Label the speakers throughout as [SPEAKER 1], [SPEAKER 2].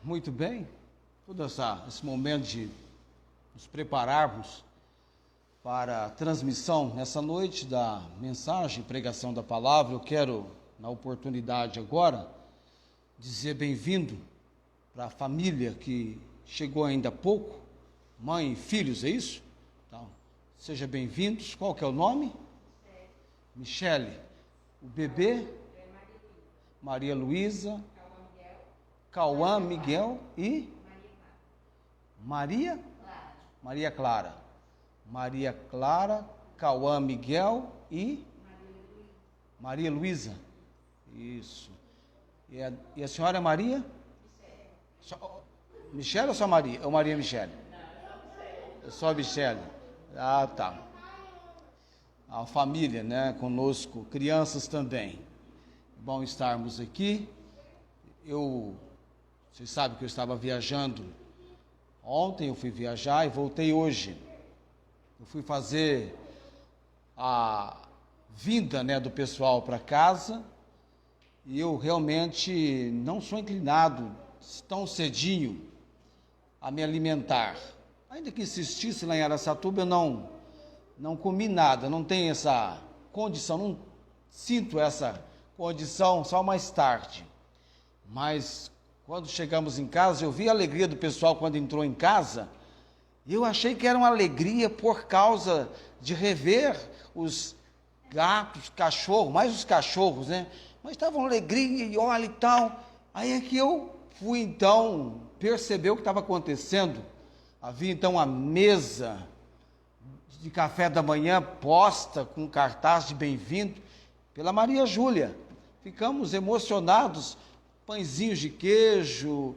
[SPEAKER 1] Muito bem, esse momento de nos prepararmos para a transmissão nessa noite da mensagem, pregação da palavra, eu quero, na oportunidade agora, dizer bem-vindo para a família que chegou ainda há pouco, mãe e filhos, é isso? Então, sejam bem-vindos. Qual que é o nome? Michele. O bebê? Maria Luísa. Cauã, Miguel e? Maria? Maria Clara. Maria Clara, Cauã, Miguel e? Maria Luísa. Isso. E a senhora é Maria? Michele ou só Maria? Ou Maria Michele? É só Michele. Ah, tá. A família, né, conosco, crianças também. Bom estarmos aqui. Vocês sabem que eu estava viajando ontem, eu fui viajar e voltei hoje. Eu fui fazer a vinda, né, do pessoal para casa e eu realmente não sou inclinado tão cedinho a me alimentar. Ainda que insistisse lá em Araçatuba, eu não comi nada, não tenho essa condição, não sinto essa condição só mais tarde. Mas quando chegamos em casa, eu vi a alegria do pessoal quando entrou em casa, e eu achei que era uma alegria por causa de rever os gatos, cachorros, mais os cachorros, né? Mas estava uma alegria e olha e tal. Aí é que eu fui então perceber o que estava acontecendo. Havia então a mesa de café da manhã posta com cartaz de bem-vindo pela Maria Júlia. Ficamos emocionados. Pãezinhos de queijo,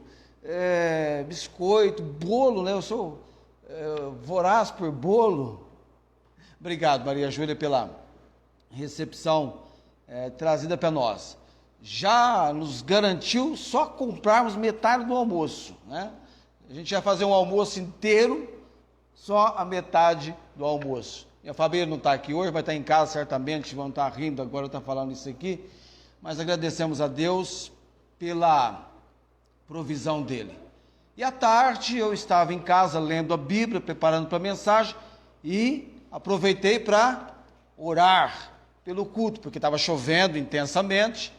[SPEAKER 1] biscoito, bolo, né? Eu sou voraz por bolo. Obrigado, Maria Júlia, pela recepção trazida para nós. Já nos garantiu só comprarmos metade do almoço, né? A gente ia fazer um almoço inteiro, só a metade do almoço. E a Fabiana não está aqui hoje, vai estar em casa certamente, vão estar rindo agora, está falando isso aqui. Mas agradecemos a Deus pela provisão dele. E à tarde eu estava em casa lendo a Bíblia, preparando para a mensagem e aproveitei para orar pelo culto, porque estava chovendo intensamente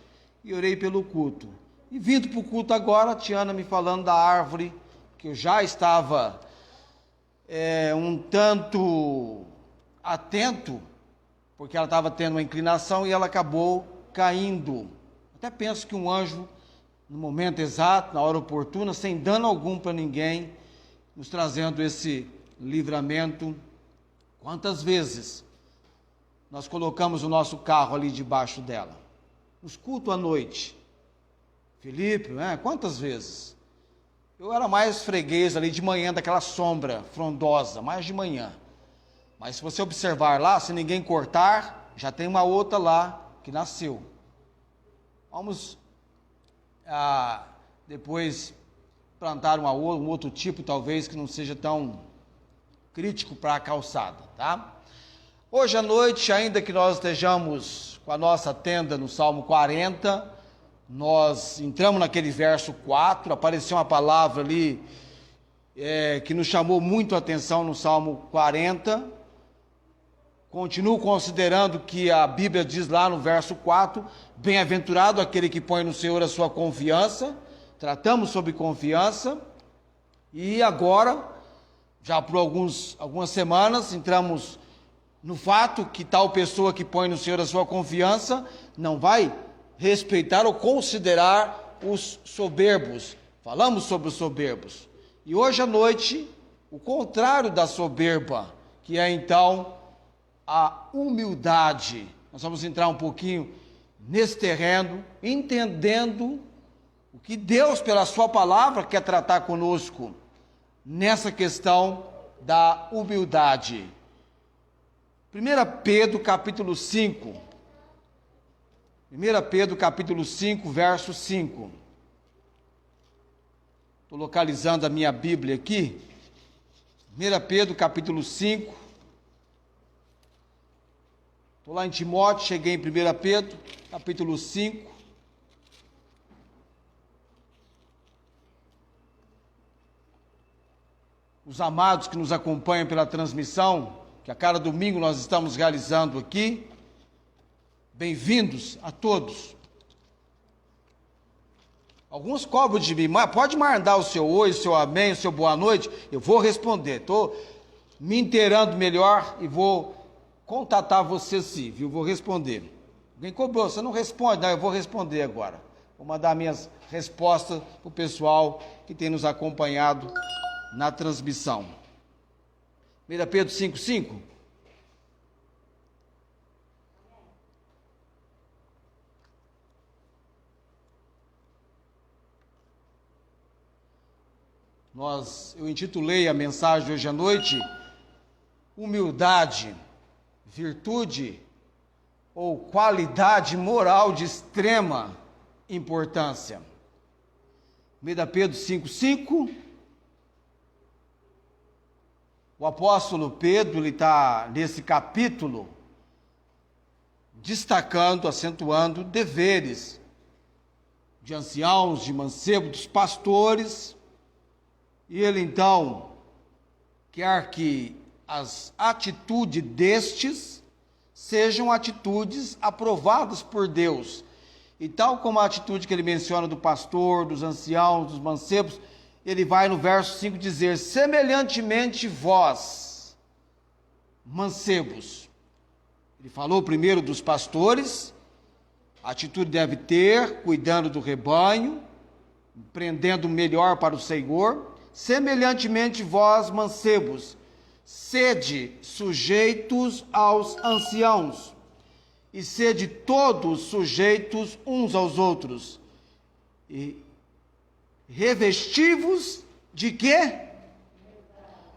[SPEAKER 1] e orei pelo culto. E vindo para o culto agora, a Tiana me falando da árvore, que eu já estava um tanto atento, porque ela estava tendo uma inclinação e ela acabou caindo. Até penso que um anjo, no momento exato, na hora oportuna, sem dano algum para ninguém, nos trazendo esse livramento. Quantas vezes nós colocamos o nosso carro ali debaixo dela? Nos cultos à noite. Felipe, quantas vezes? Eu era mais freguês ali de manhã, daquela sombra frondosa, mais de manhã. Mas se você observar lá, se ninguém cortar, já tem uma outra lá que nasceu. Vamos depois plantar um outro tipo, talvez, que não seja tão crítico para a calçada, tá? Hoje à noite, ainda que nós estejamos com a nossa tenda no Salmo 40, nós entramos naquele verso 4, apareceu uma palavra ali que nos chamou muito a atenção no Salmo 40. Continuo considerando que a Bíblia diz lá no verso 4, bem-aventurado aquele que põe no Senhor a sua confiança. Tratamos sobre confiança. E agora, já por algumas semanas, entramos no fato que tal pessoa que põe no Senhor a sua confiança não vai respeitar ou considerar os soberbos. Falamos sobre os soberbos. E hoje à noite, o contrário da soberba, que é então a humildade. Nós vamos entrar um pouquinho nesse terreno, entendendo o que Deus, pela sua palavra, quer tratar conosco nessa questão da humildade. 1 Pedro capítulo 5. 1 Pedro capítulo 5, verso 5. Estou localizando a minha Bíblia aqui. 1 Pedro capítulo 5. Estou lá em Timóteo, cheguei em 1 Pedro, capítulo 5. os amados que nos acompanham pela transmissão, que a cada domingo nós estamos realizando aqui. Bem-vindos a todos. Alguns cobram de mim, mas pode mandar o seu oi, o seu amém, o seu boa noite, eu vou responder. Estou me inteirando melhor e vou contatar você sim, viu? Vou responder. Alguém cobrou, você não responde? Não, eu vou responder agora. Vou mandar minhas respostas para o pessoal que tem nos acompanhado na transmissão. 1 Pedro 5,5. Eu intitulei a mensagem de hoje à noite, humildade, virtude ou qualidade moral de extrema importância. 1 Pedro 5,5, o apóstolo Pedro, ele está nesse capítulo destacando, acentuando deveres de anciãos, de mancebos, dos pastores. E ele, então, quer que as atitudes destes sejam atitudes aprovadas por Deus. E tal como a atitude que ele menciona do pastor, dos anciãos, dos mancebos, ele vai no verso 5 dizer, semelhantemente vós, mancebos. Ele falou primeiro dos pastores, a atitude deve ter, cuidando do rebanho, empreendendo melhor para o Senhor. Semelhantemente vós, mancebos, sede sujeitos aos anciãos, e sede todos sujeitos uns aos outros, e revestivos de quê?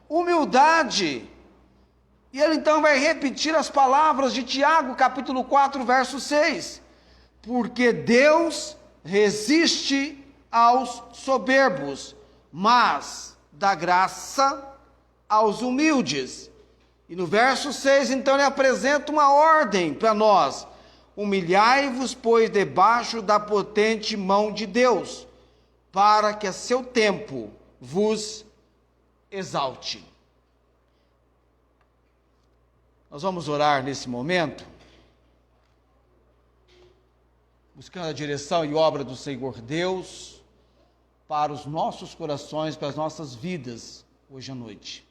[SPEAKER 1] Humildade. E ele então vai repetir as palavras de Tiago, capítulo 4, verso 6. Porque Deus resiste aos soberbos, mas dá graça aos humildes. E no verso 6, então, ele apresenta uma ordem para nós. Humilhai-vos, pois, debaixo da potente mão de Deus, para que a seu tempo vos exalte. Nós vamos orar nesse momento, buscando a direção e obra do Senhor Deus, para os nossos corações, para as nossas vidas, hoje à noite.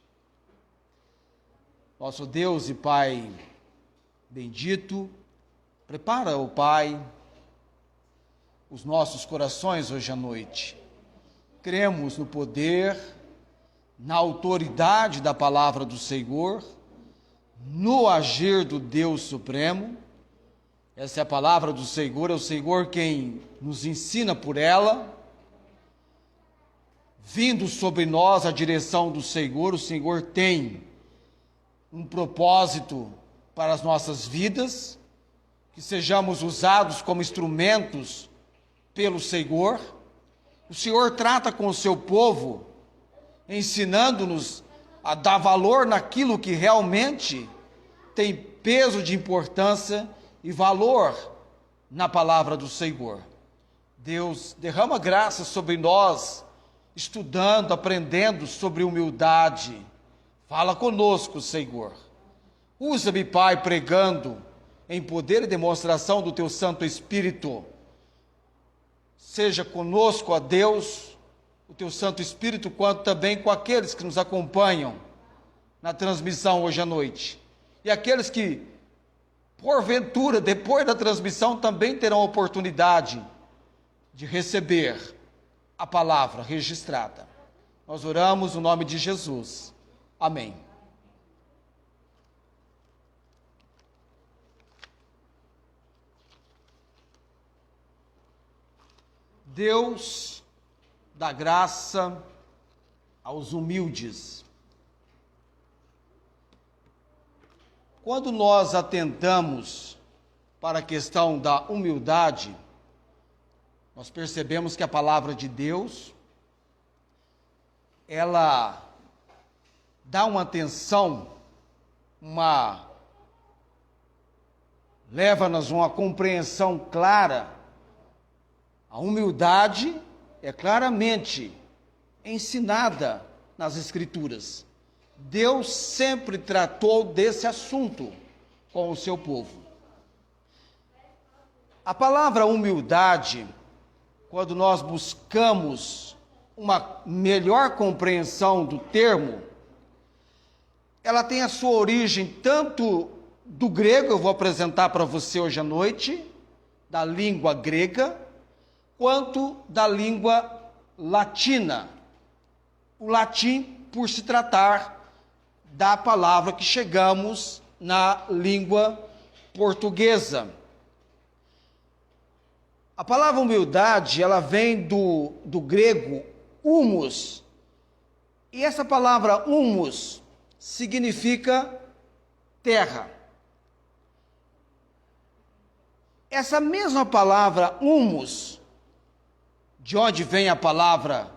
[SPEAKER 1] Nosso Deus e Pai bendito, prepara, ó Pai, os nossos corações hoje à noite. Cremos no poder, na autoridade da palavra do Senhor, no agir do Deus Supremo. Essa é a palavra do Senhor, é o Senhor quem nos ensina por ela. Vindo sobre nós a direção do Senhor, o Senhor tem um propósito para as nossas vidas, que sejamos usados como instrumentos pelo Senhor. O Senhor trata com o seu povo, ensinando-nos a dar valor naquilo que realmente tem peso de importância e valor na palavra do Senhor. Deus derrama graça sobre nós, estudando, aprendendo sobre humildade. Fala conosco, Senhor. Usa-me, Pai, pregando em poder e demonstração do Teu Santo Espírito. Seja conosco, ó Deus, o Teu Santo Espírito, quanto também com aqueles que nos acompanham na transmissão hoje à noite. E aqueles que, porventura, depois da transmissão, também terão a oportunidade de receber a palavra registrada. Nós oramos no nome de Jesus. Amém. Deus dá graça aos humildes. Quando nós atentamos para a questão da humildade, nós percebemos que a palavra de Deus, ela dá uma atenção, leva-nos a uma compreensão clara. A humildade é claramente ensinada nas Escrituras. Deus sempre tratou desse assunto com o seu povo. A palavra humildade, quando nós buscamos uma melhor compreensão do termo, ela tem a sua origem tanto do grego, eu vou apresentar para você hoje à noite, da língua grega, quanto da língua latina. O latim, por se tratar da palavra que chegamos na língua portuguesa. A palavra humildade, ela vem do grego humus, e essa palavra humus significa terra. Essa mesma palavra humus, de onde vem a palavra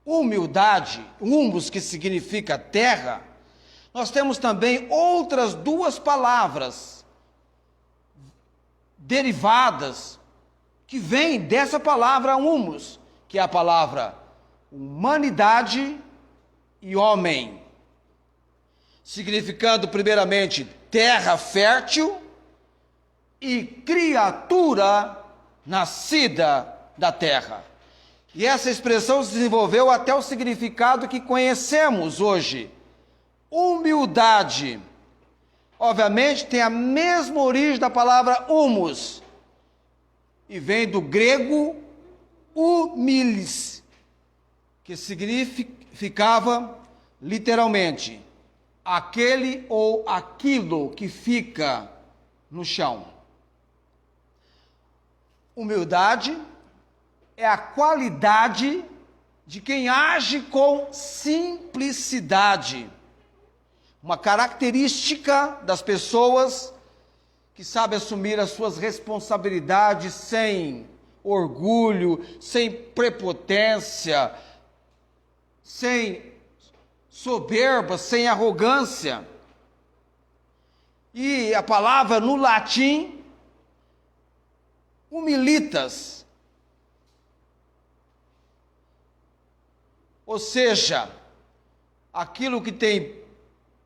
[SPEAKER 1] humildade, humus, que significa terra, nós temos também outras duas palavras derivadas que vêm dessa palavra humus, que é a palavra humanidade e homem, significando primeiramente terra fértil e criatura nascida da terra. E essa expressão se desenvolveu até o significado que conhecemos hoje. Humildade, obviamente, tem a mesma origem da palavra humus, e vem do grego humilis, que significava literalmente aquele ou aquilo que fica no chão. Humildade é a qualidade de quem age com simplicidade, uma característica das pessoas que sabem assumir as suas responsabilidades sem orgulho, sem prepotência, sem soberba, sem arrogância. E a palavra no latim, humilitas, ou seja, aquilo que tem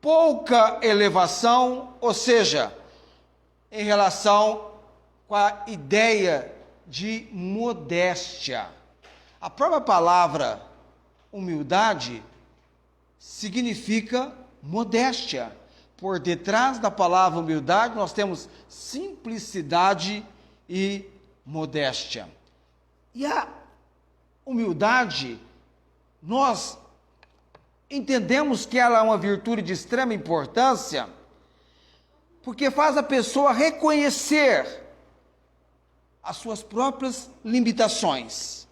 [SPEAKER 1] pouca elevação, ou seja, em relação com a ideia de modéstia. A própria palavra humildade significa modéstia. Por detrás da palavra humildade, nós temos simplicidade e modéstia. E a humildade, nós entendemos que ela é uma virtude de extrema importância, porque faz a pessoa reconhecer as suas próprias limitações.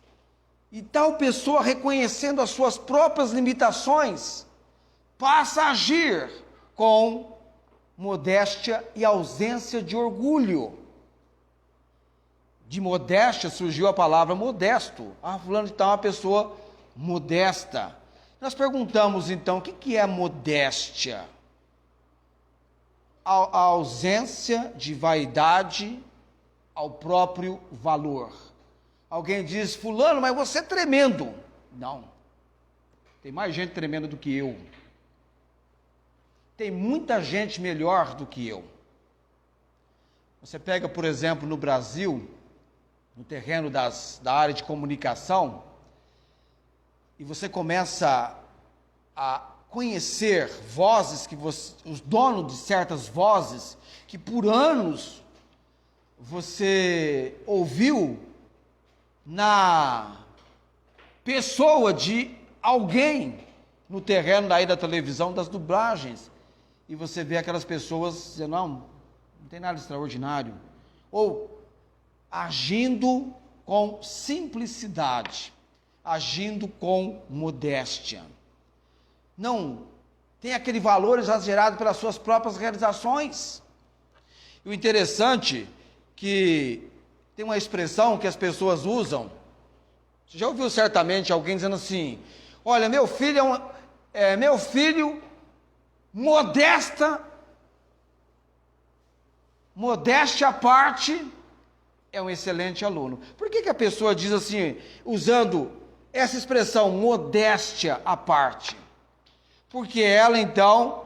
[SPEAKER 1] E tal pessoa, reconhecendo as suas próprias limitações, passa a agir com modéstia e ausência de orgulho. De modéstia surgiu a palavra modesto. Ah, fulano de tal é uma pessoa modesta. Nós perguntamos então, o que é modéstia? A ausência de vaidade ao próprio valor. Alguém diz, fulano, mas você é tremendo. Não, tem mais gente tremenda do que eu. Tem muita gente melhor do que eu. Você pega, por exemplo, no Brasil, no terreno da área de comunicação, e você começa a conhecer vozes os donos de certas vozes que por anos você ouviu na pessoa de alguém no terreno daí da televisão, das dublagens, e você vê aquelas pessoas dizendo, não tem nada extraordinário, ou agindo com simplicidade, agindo com modéstia. Não tem aquele valor exagerado pelas suas próprias realizações. E o interessante que tem uma expressão que as pessoas usam. Você já ouviu certamente alguém dizendo assim, olha, meu filho meu filho, modéstia à parte, é um excelente aluno. Por que a pessoa diz assim, usando essa expressão modéstia à parte, porque ela então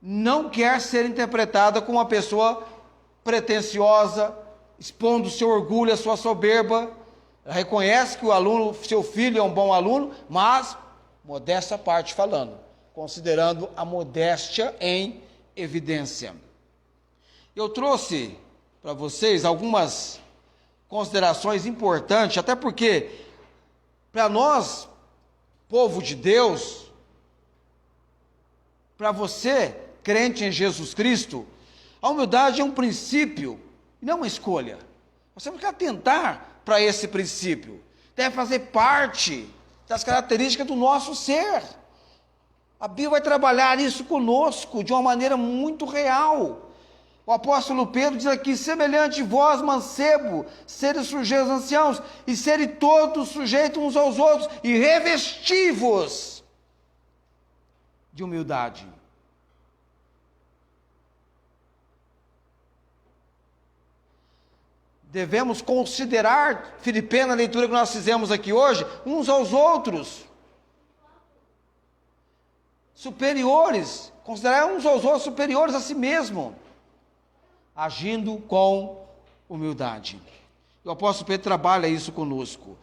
[SPEAKER 1] não quer ser interpretada como uma pessoa pretensiosa, expondo o seu orgulho, a sua soberba. Ela reconhece que o aluno, seu filho é um bom aluno, mas modéstia à parte falando, considerando a modéstia em evidência. Eu trouxe para vocês algumas considerações importantes, até porque para nós, povo de Deus, para você, crente em Jesus Cristo, a humildade é um princípio, não uma escolha. Nós temos que atentar para esse princípio. Deve fazer parte das características do nosso ser. A Bíblia vai trabalhar isso conosco de uma maneira muito real. O apóstolo Pedro diz aqui: semelhante vós, mancebo, sede sujeitos aos anciãos, e sede todos sujeitos uns aos outros, e revesti-vos de humildade. Devemos considerar, Filipenses, na leitura que nós fizemos aqui hoje, uns aos outros superiores, considerar uns aos outros superiores a si mesmo, agindo com humildade. O apóstolo Pedro trabalha isso conosco.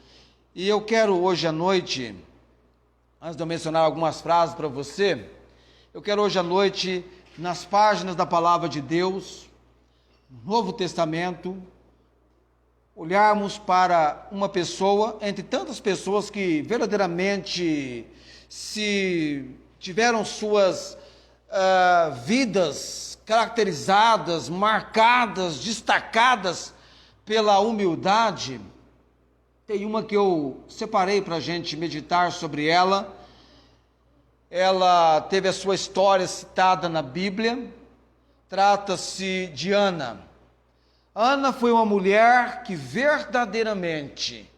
[SPEAKER 1] E eu quero hoje à noite, antes de eu mencionar algumas frases para você, eu quero hoje à noite, nas páginas da Palavra de Deus, no Novo Testamento, olharmos para uma pessoa, entre tantas pessoas que verdadeiramente tiveram suas vidas caracterizadas, marcadas, destacadas pela humildade. Tem uma que eu separei para a gente meditar sobre ela. Ela teve a sua história citada na Bíblia. Trata-se de Ana. Ana foi uma mulher que verdadeiramente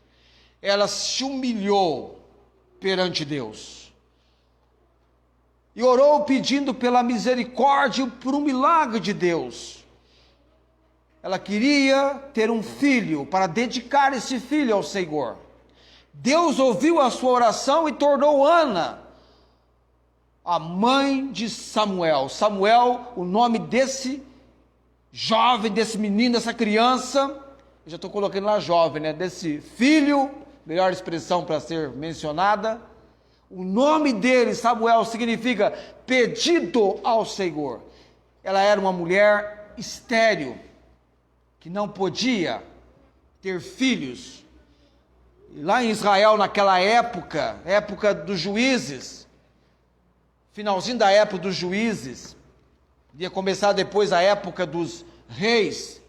[SPEAKER 1] ela se humilhou perante Deus e orou pedindo pela misericórdia e por um milagre de Deus. Ela queria ter um filho para dedicar esse filho ao Senhor. Deus ouviu a sua oração e tornou Ana a mãe de Samuel. Samuel, o nome desse jovem, desse menino, dessa criança, eu já estou colocando lá jovem, né? Desse filho, melhor expressão para ser mencionada. O nome dele, Samuel, significa pedido ao Senhor. Ela era uma mulher estéril, que não podia ter filhos. E lá em Israel, naquela época, época dos juízes, finalzinho da época dos juízes, ia começar depois a época dos reis,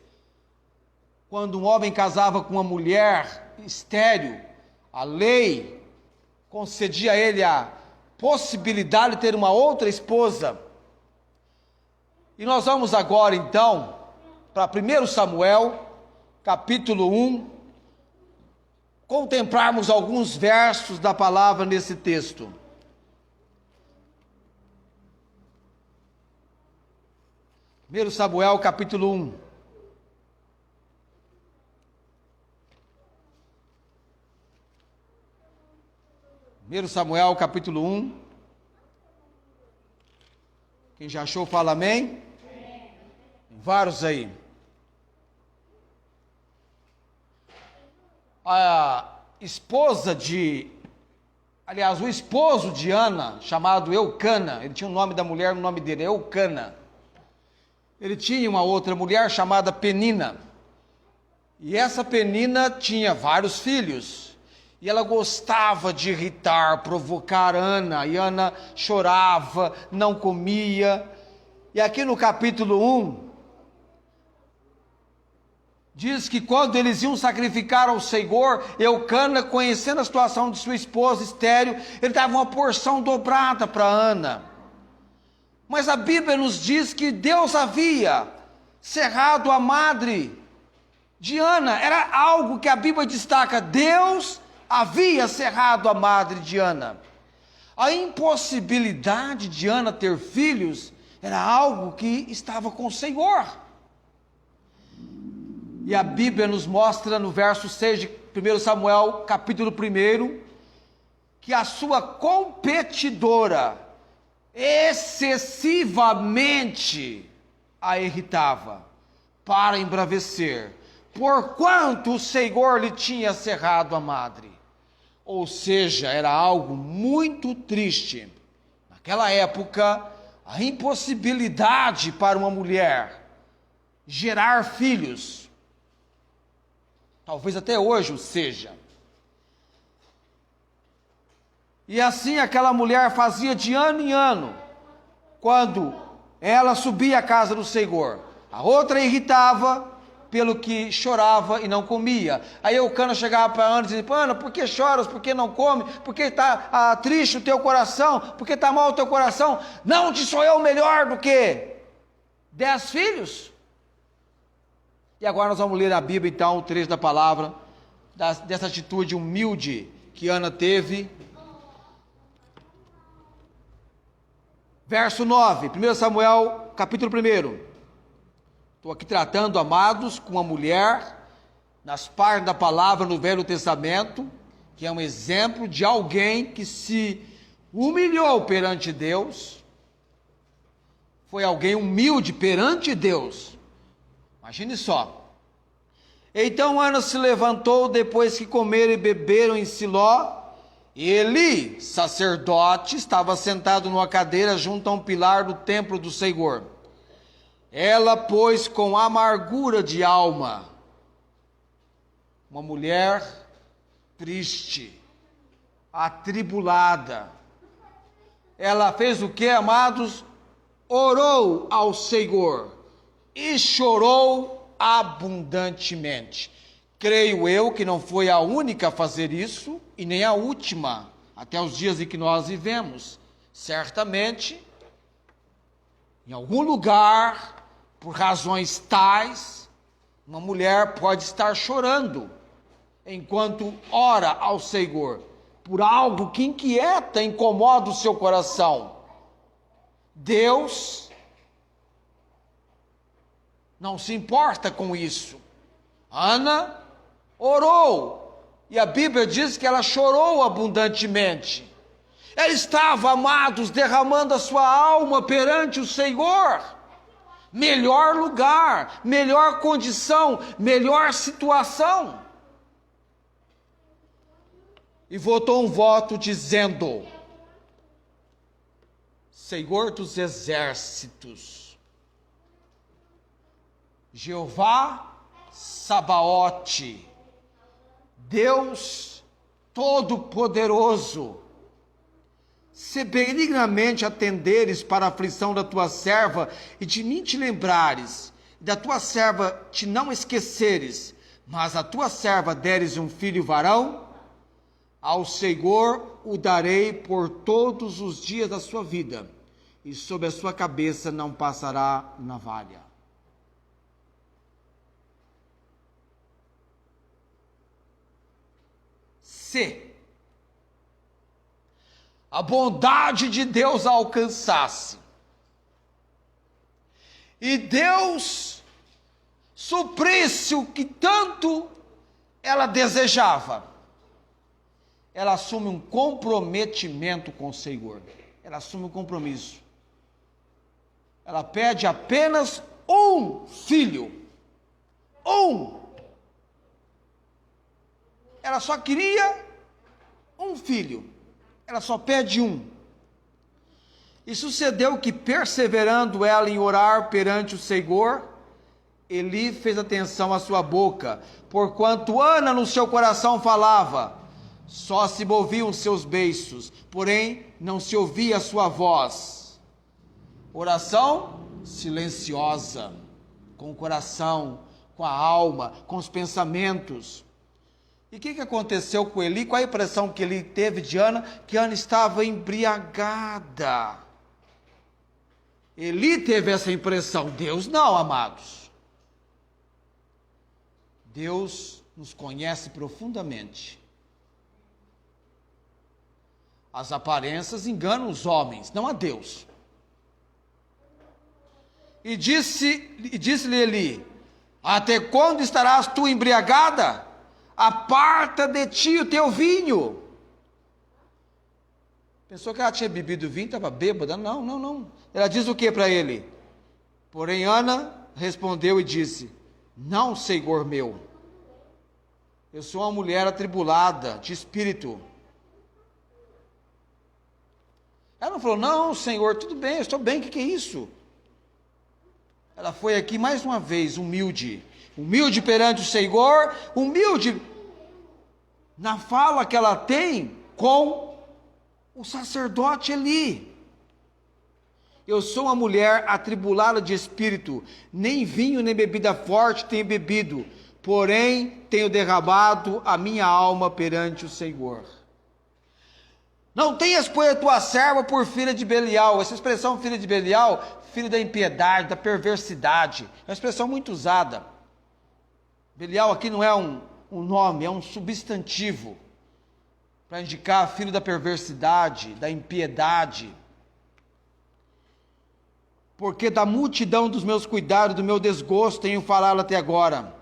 [SPEAKER 1] quando um homem casava com uma mulher estéril, a lei concedia a ele a possibilidade de ter uma outra esposa. E nós vamos agora então para 1 Samuel, capítulo 1, contemplarmos alguns versos da palavra nesse texto. 1 Samuel, capítulo 1. Samuel, capítulo 1. Quem já achou, fala amém. Tem vários aí. O esposo de Ana, chamado Eucana, ele tinha o nome da mulher, o nome dele é Eucana. Ele tinha uma outra mulher chamada Penina, e essa Penina tinha vários filhos, e ela gostava de irritar, provocar Ana, e Ana chorava, não comia. E aqui no capítulo 1, diz que quando eles iam sacrificar ao Senhor, Eucana, conhecendo a situação de sua esposa estéril, ele dava uma porção dobrada para Ana. Mas a Bíblia nos diz que Deus havia cerrado a madre de Ana. Era algo que a Bíblia destaca: Deus havia cerrado a madre de Ana. A impossibilidade de Ana ter filhos era algo que estava com o Senhor. E a Bíblia nos mostra no verso 6 de 1 Samuel, capítulo 1, que a sua competidora excessivamente a irritava, para embravecer, porquanto o Senhor lhe tinha cerrado a madre. Ou seja, era algo muito triste. Naquela época, a impossibilidade para uma mulher gerar filhos, talvez até hoje o seja. E assim aquela mulher fazia de ano em ano, quando ela subia à casa do Senhor. A outra irritava pelo que chorava e não comia. Aí Eucana chegava para Ana e dizia: Ana, por que choras? Por que não come? Por que está triste o teu coração? Por que está mal o teu coração? Não te sou eu melhor do que 10 filhos? E agora nós vamos ler a Bíblia, então, o trecho da palavra, dessa atitude humilde que Ana teve. Verso 9, 1 Samuel, capítulo 1. Estou aqui tratando, amados, com uma mulher, nas páginas da palavra no Velho Testamento, que é um exemplo de alguém que se humilhou perante Deus. Foi alguém humilde perante Deus. Imagine só. Então Ana se levantou depois que comeram e beberam em Siló. Eli, sacerdote, estava sentado numa cadeira junto a um pilar do templo do Senhor. Ela, pois, com amargura de alma, uma mulher triste, atribulada, ela fez o que, amados? Orou ao Senhor e chorou abundantemente. Creio eu que não foi a única a fazer isso e nem a última, até os dias em que nós vivemos. Certamente, em algum lugar, por razões tais, uma mulher pode estar chorando enquanto ora ao Senhor por algo que inquieta, incomoda o seu coração. Deus não se importa com isso. Ana orou, e a Bíblia diz que ela chorou abundantemente. Ela estava, amados, derramando a sua alma perante o Senhor. Melhor lugar, melhor condição, melhor situação. E votou um voto dizendo: Senhor dos exércitos, Jeová Sabaote, Deus Todo-Poderoso, se benignamente atenderes para a aflição da tua serva e de mim te lembrares, e da tua serva te não esqueceres, mas a tua serva deres um filho varão, ao Senhor o darei por todos os dias da sua vida, e sobre a sua cabeça não passará navalha. Se a bondade de Deus a alcançasse, e Deus suprisse o que tanto ela desejava, ela assume um comprometimento com o Senhor. Ela assume um compromisso. Ela pede apenas um filho. Ela só queria um filho. Ela só pede um. E sucedeu que, perseverando ela em orar perante o Senhor, Eli fez atenção à sua boca, porquanto Ana no seu coração falava, só se moviam seus beiços, porém não se ouvia a sua voz. Oração silenciosa, com o coração, com a alma, com os pensamentos. E o que aconteceu com Eli? Qual a impressão que Eli teve de Ana? Que Ana estava embriagada. Eli teve essa impressão, Deus não, amados. Deus nos conhece profundamente. As aparências enganam os homens, não a Deus. E disse-lhe Eli: até quando estarás tu embriagada? Aparta de ti o teu vinho. Pensou que ela tinha bebido vinho, estava bêbada? Não, não, não. Ela diz o que para ele? Porém, Ana respondeu e disse: não, Senhor meu, eu sou uma mulher atribulada de espírito. Ela não falou: não, Senhor, tudo bem, eu estou bem, o que é isso? Ela foi aqui mais uma vez humilde, humilde perante o Senhor, humilde na fala que ela tem com o sacerdote Eli. Eu sou uma mulher atribulada de espírito, nem vinho nem bebida forte tenho bebido, porém tenho derramado a minha alma perante o Senhor. Não tenhas, pois, a tua serva por filha de Belial. Essa expressão filha de Belial, filho da impiedade, da perversidade, é uma expressão muito usada. Belial aqui não é um nome, é um substantivo, para indicar filho da perversidade, da impiedade. Porque da multidão dos meus cuidados, do meu desgosto, tenho falado até agora.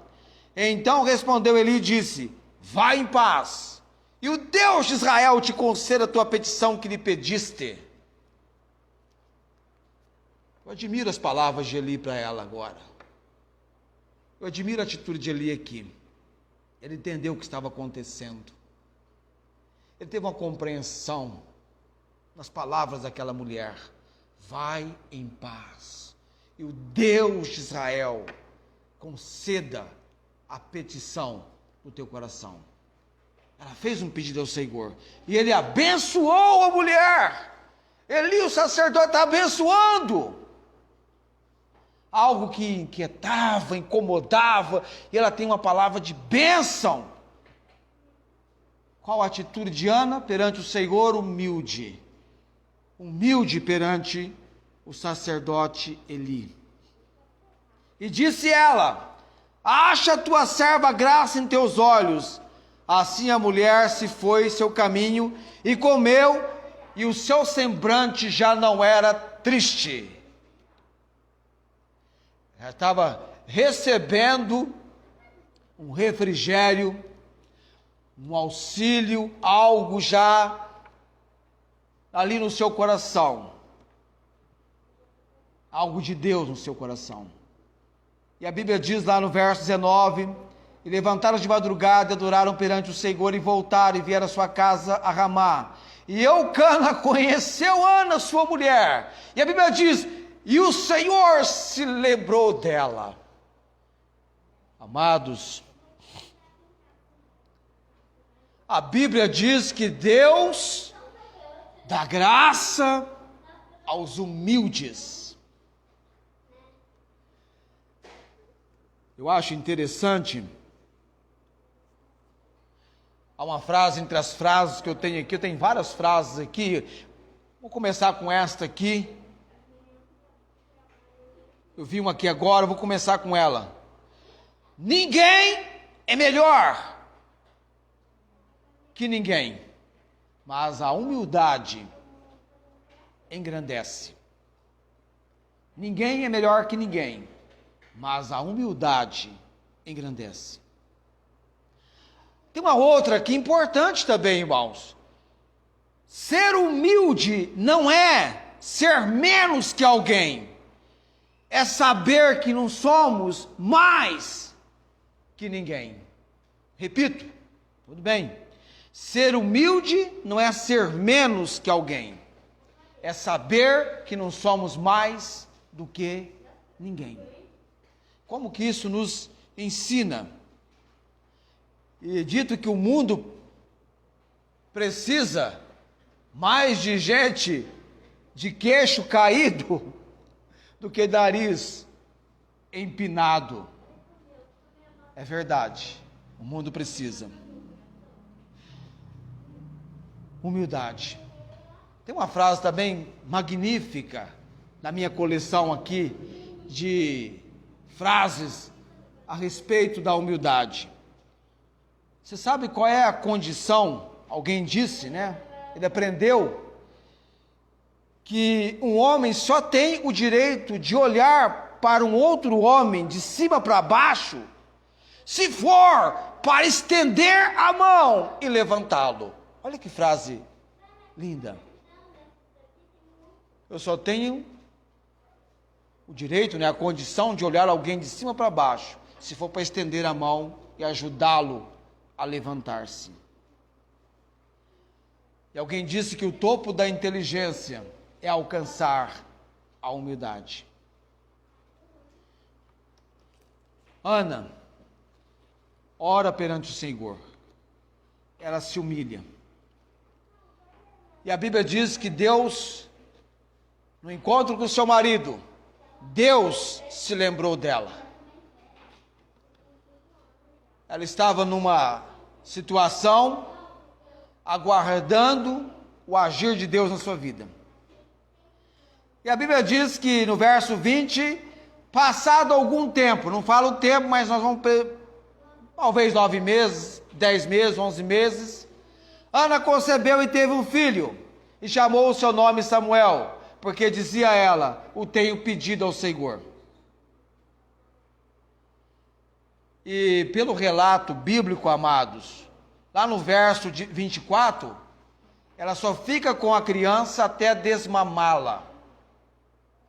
[SPEAKER 1] Então respondeu Eli e disse: vai em paz, e o Deus de Israel te conceda a tua petição que lhe pediste. Eu admiro as palavras de Eli para ela agora. Eu admiro a atitude de Eli aqui. Ele entendeu o que estava acontecendo. Ele teve uma compreensão nas palavras daquela mulher. Vai em paz, e o Deus de Israel conceda a petição do teu coração. Ela fez um pedido ao Senhor, e ele abençoou a mulher. Eli, o sacerdote, está abençoando. Algo que inquietava, incomodava, e ela tem uma palavra de bênção. Qual a atitude de Ana perante o Senhor? Humilde. Humilde perante o sacerdote Eli. E disse ela: acha a tua serva graça em teus olhos. Assim a mulher se foi seu caminho e comeu, e o seu semblante já não era triste. Ela estava recebendo um refrigério, um auxílio, algo já ali no seu coração, algo de Deus no seu coração. E a Bíblia diz lá no verso 19: e levantaram de madrugada, e adoraram perante o Senhor, e voltaram, e vieram à sua casa a Ramá. E Eucana conheceu Ana, sua mulher, e a Bíblia diz: e o Senhor se lembrou dela. Amados, a Bíblia diz que Deus dá graça aos humildes. Eu acho interessante, há uma frase entre as frases que eu tenho aqui, eu tenho várias frases aqui, vou começar com esta aqui. Eu vi uma aqui agora, vou começar com ela. Ninguém é melhor que ninguém, mas a humildade engrandece. Ninguém é melhor que ninguém, mas a humildade engrandece. Tem uma outra aqui importante também, irmãos. Ser humilde não é ser menos que alguém, é saber que não somos mais que ninguém. Repito, tudo bem. Ser humilde não é ser menos que alguém, é saber que não somos mais do que ninguém. Como que isso nos ensina? E dito que o mundo precisa mais de gente de queixo caído do que nariz empinado. É verdade, o mundo precisa. Humildade. Tem uma frase também magnífica na minha coleção aqui de frases a respeito da humildade. Você sabe qual é a condição? Alguém disse, né? Ele aprendeu que um homem só tem o direito de olhar para um outro homem de cima para baixo se for para estender a mão e levantá-lo. Olha que frase linda. Eu só tenho o direito, a condição de olhar alguém de cima para baixo, se for para estender a mão e ajudá-lo a levantar-se. E alguém disse que o topo da inteligência é alcançar a humildade. Ana ora perante o Senhor. Ela se humilha. E a Bíblia diz que Deus, no encontro com o seu marido, Deus se lembrou dela. Ela estava numa situação aguardando o agir de Deus na sua vida. E a Bíblia diz que no verso 20, passado algum tempo, não fala o tempo, mas nós vamos talvez 9 meses, 10 meses, 11 meses, Ana concebeu e teve um filho, e chamou o seu nome Samuel, porque dizia ela, o tenho pedido ao Senhor. E pelo relato bíblico, amados, lá no verso 24, ela só fica com a criança até desmamá-la.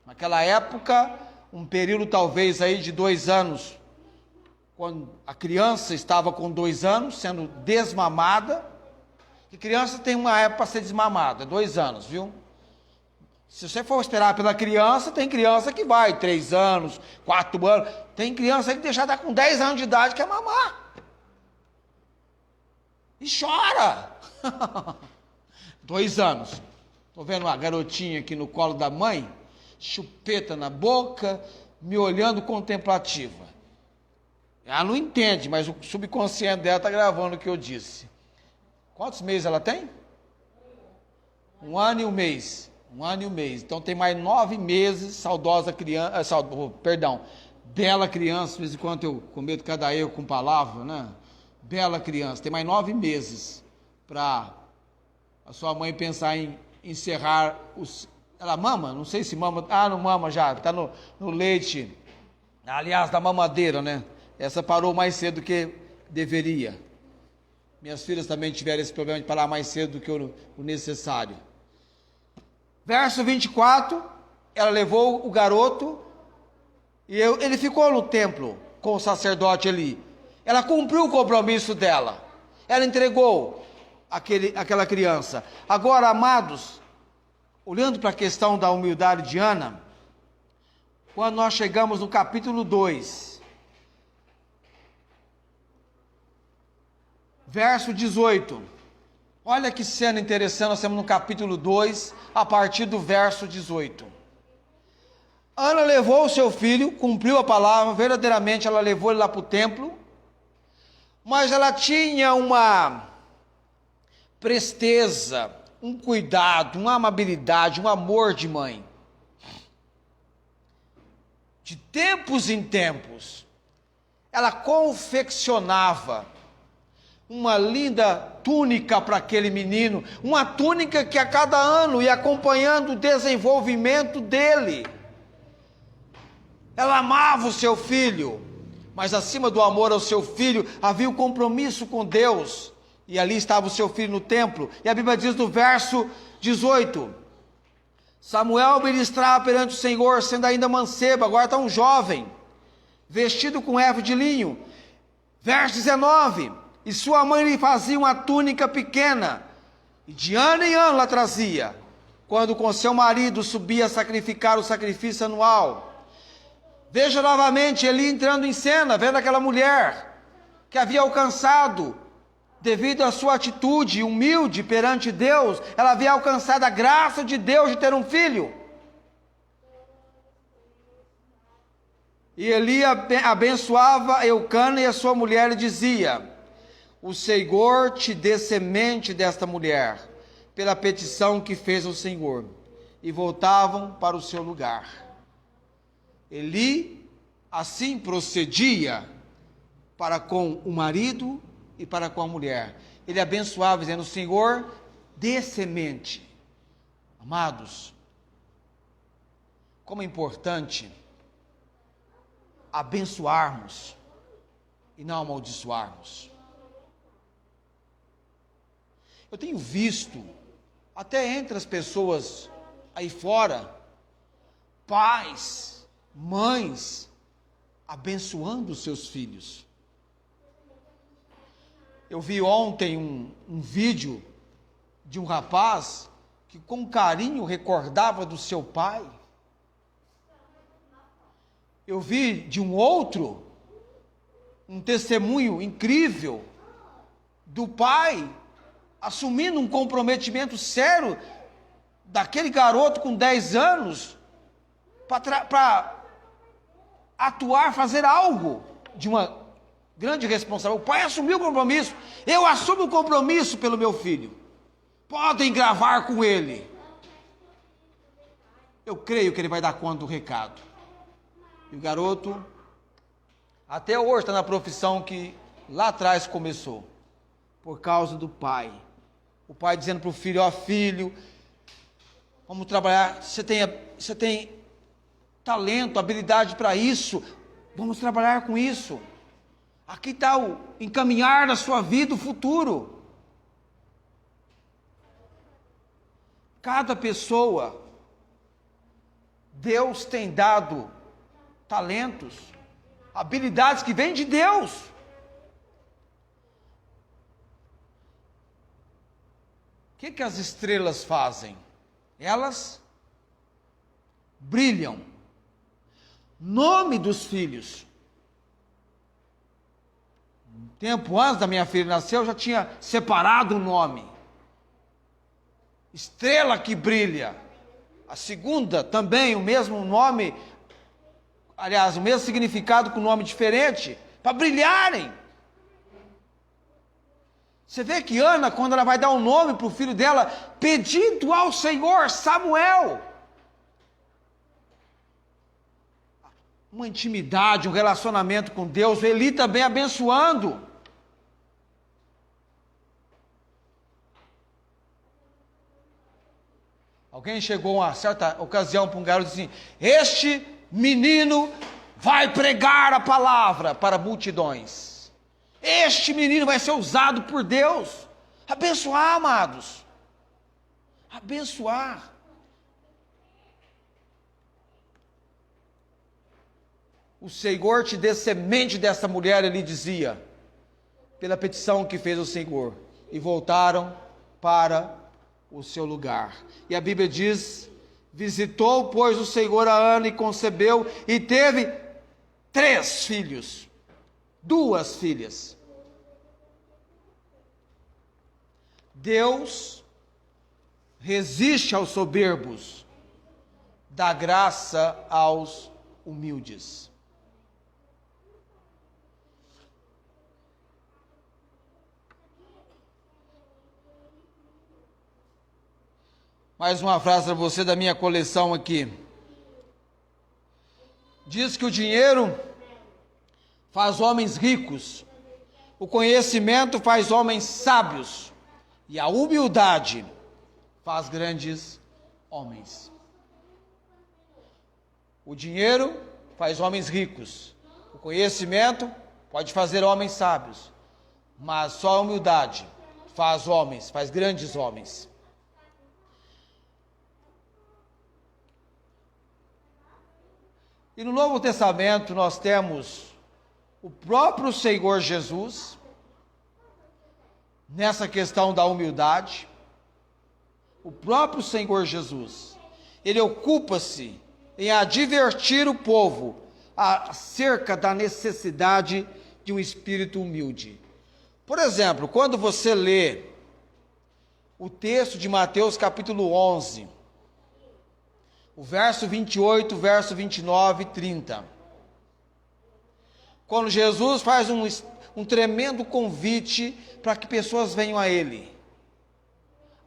[SPEAKER 1] Naquela época, um período talvez aí de 2 anos, quando a criança estava com 2 anos, sendo desmamada, que criança tem uma época para ser desmamada, 2 anos, viu? Se você for esperar pela criança, tem criança que vai 3 anos, 4 anos, tem criança que deixa dar com 10 anos de idade que quer mamar. E chora. 2 anos. Estou vendo uma garotinha aqui no colo da mãe, chupeta na boca, me olhando contemplativa. Ela não entende, mas o subconsciente dela está gravando o que eu disse. Quantos meses ela tem? 1 ano e 1 mês. 1 ano e 1 mês. Então tem mais 9 meses, saudosa criança, bela criança, de vez em quando eu cometo cada erro com palavra, né? Bela criança, tem mais 9 meses para a sua mãe pensar em encerrar os... Ela mama? Não sei se mama. Ah, não mama já, está no leite, aliás, da mamadeira, né? Essa parou mais cedo do que deveria. Minhas filhas também tiveram esse problema de parar mais cedo do que o necessário. Verso 24, ela levou o garoto e ele ficou no templo com o sacerdote ali. Ela cumpriu o compromisso dela. Ela entregou aquela criança. Agora, amados, olhando para a questão da humildade de Ana, quando nós chegamos no capítulo 2, verso 18, olha que cena interessante, nós estamos no capítulo 2, a partir do verso 18. Ana levou o seu filho, cumpriu a palavra, verdadeiramente ela levou ele lá para o templo, mas ela tinha uma presteza, um cuidado, uma amabilidade, um amor de mãe. De tempos em tempos, ela confeccionava uma linda túnica para aquele menino, uma túnica que a cada ano ia acompanhando o desenvolvimento dele. Ela amava o seu filho, mas acima do amor ao seu filho, havia o compromisso com Deus, e ali estava o seu filho no templo, e a Bíblia diz no verso 18, Samuel ministrava perante o Senhor, sendo ainda mancebo, agora está um jovem, vestido com éfode de linho. Verso 19, e sua mãe lhe fazia uma túnica pequena, e de ano em ano ela trazia, quando com seu marido subia a sacrificar o sacrifício anual. Veja novamente ele entrando em cena, vendo aquela mulher que havia alcançado, devido à sua atitude humilde perante Deus, ela havia alcançado a graça de Deus de ter um filho. E Eli abençoava Eucana e a sua mulher e dizia, o Senhor te dê semente desta mulher, pela petição que fez o Senhor. E voltavam para o seu lugar. Eli assim procedia para com o marido e para com a mulher. Ele abençoava, dizendo, Senhor, dê semente. Amados, como é importante abençoarmos e não amaldiçoarmos. Eu tenho visto, até entre as pessoas aí fora, pais, mães, abençoando os seus filhos. Eu vi ontem um vídeo de um rapaz que com carinho recordava do seu pai. Eu vi de um outro, um testemunho incrível do pai assumindo um comprometimento sério daquele garoto com 10 anos para atuar, fazer algo de uma grande responsabilidade. O pai assumiu o compromisso. Eu assumo o compromisso pelo meu filho. Podem gravar com ele. Eu creio que ele vai dar conta do recado. E o garoto, até hoje, está na profissão que lá atrás começou, por causa do pai. O pai dizendo para o filho: ó filho, vamos trabalhar, você tem talento, habilidade para isso, vamos trabalhar com isso. Aqui está o encaminhar da sua vida, o futuro. Cada pessoa, Deus tem dado talentos, habilidades que vêm de Deus. O que as estrelas fazem? Elas brilham. Nome dos filhos. Um tempo antes da minha filha nascer, eu já tinha separado o nome. Estrela que brilha. A segunda também o mesmo nome, aliás, o mesmo significado com nome diferente, para brilharem. Você vê que Ana, quando ela vai dar um nome para o filho dela, pedindo ao Senhor, Samuel, uma intimidade, um relacionamento com Deus, Eli também abençoando. Alguém chegou a uma certa ocasião para um garoto e disse assim: este menino vai pregar a palavra para multidões. Este menino vai ser usado por Deus. Abençoar, amados. Abençoar. O Senhor te dê semente dessa mulher, ele dizia, pela petição que fez o Senhor. E voltaram para o seu lugar. E a Bíblia diz: visitou, pois, o Senhor a Ana e concebeu, e teve 3 filhos, 2 filhas. Deus resiste aos soberbos, dá graça aos humildes. Mais uma frase para você da minha coleção aqui. Diz que o dinheiro faz homens ricos, o conhecimento faz homens sábios, e a humildade faz grandes homens. O dinheiro faz homens ricos, o conhecimento pode fazer homens sábios, mas só a humildade faz homens, faz grandes homens. E no Novo Testamento nós temos o próprio Senhor Jesus, nessa questão da humildade. O próprio Senhor Jesus, ele ocupa-se em advertir o povo acerca da necessidade de um espírito humilde. Por exemplo, quando você lê o texto de Mateus capítulo 11, o verso 28, verso 29 e 30. Quando Jesus faz um tremendo convite para que pessoas venham a Ele.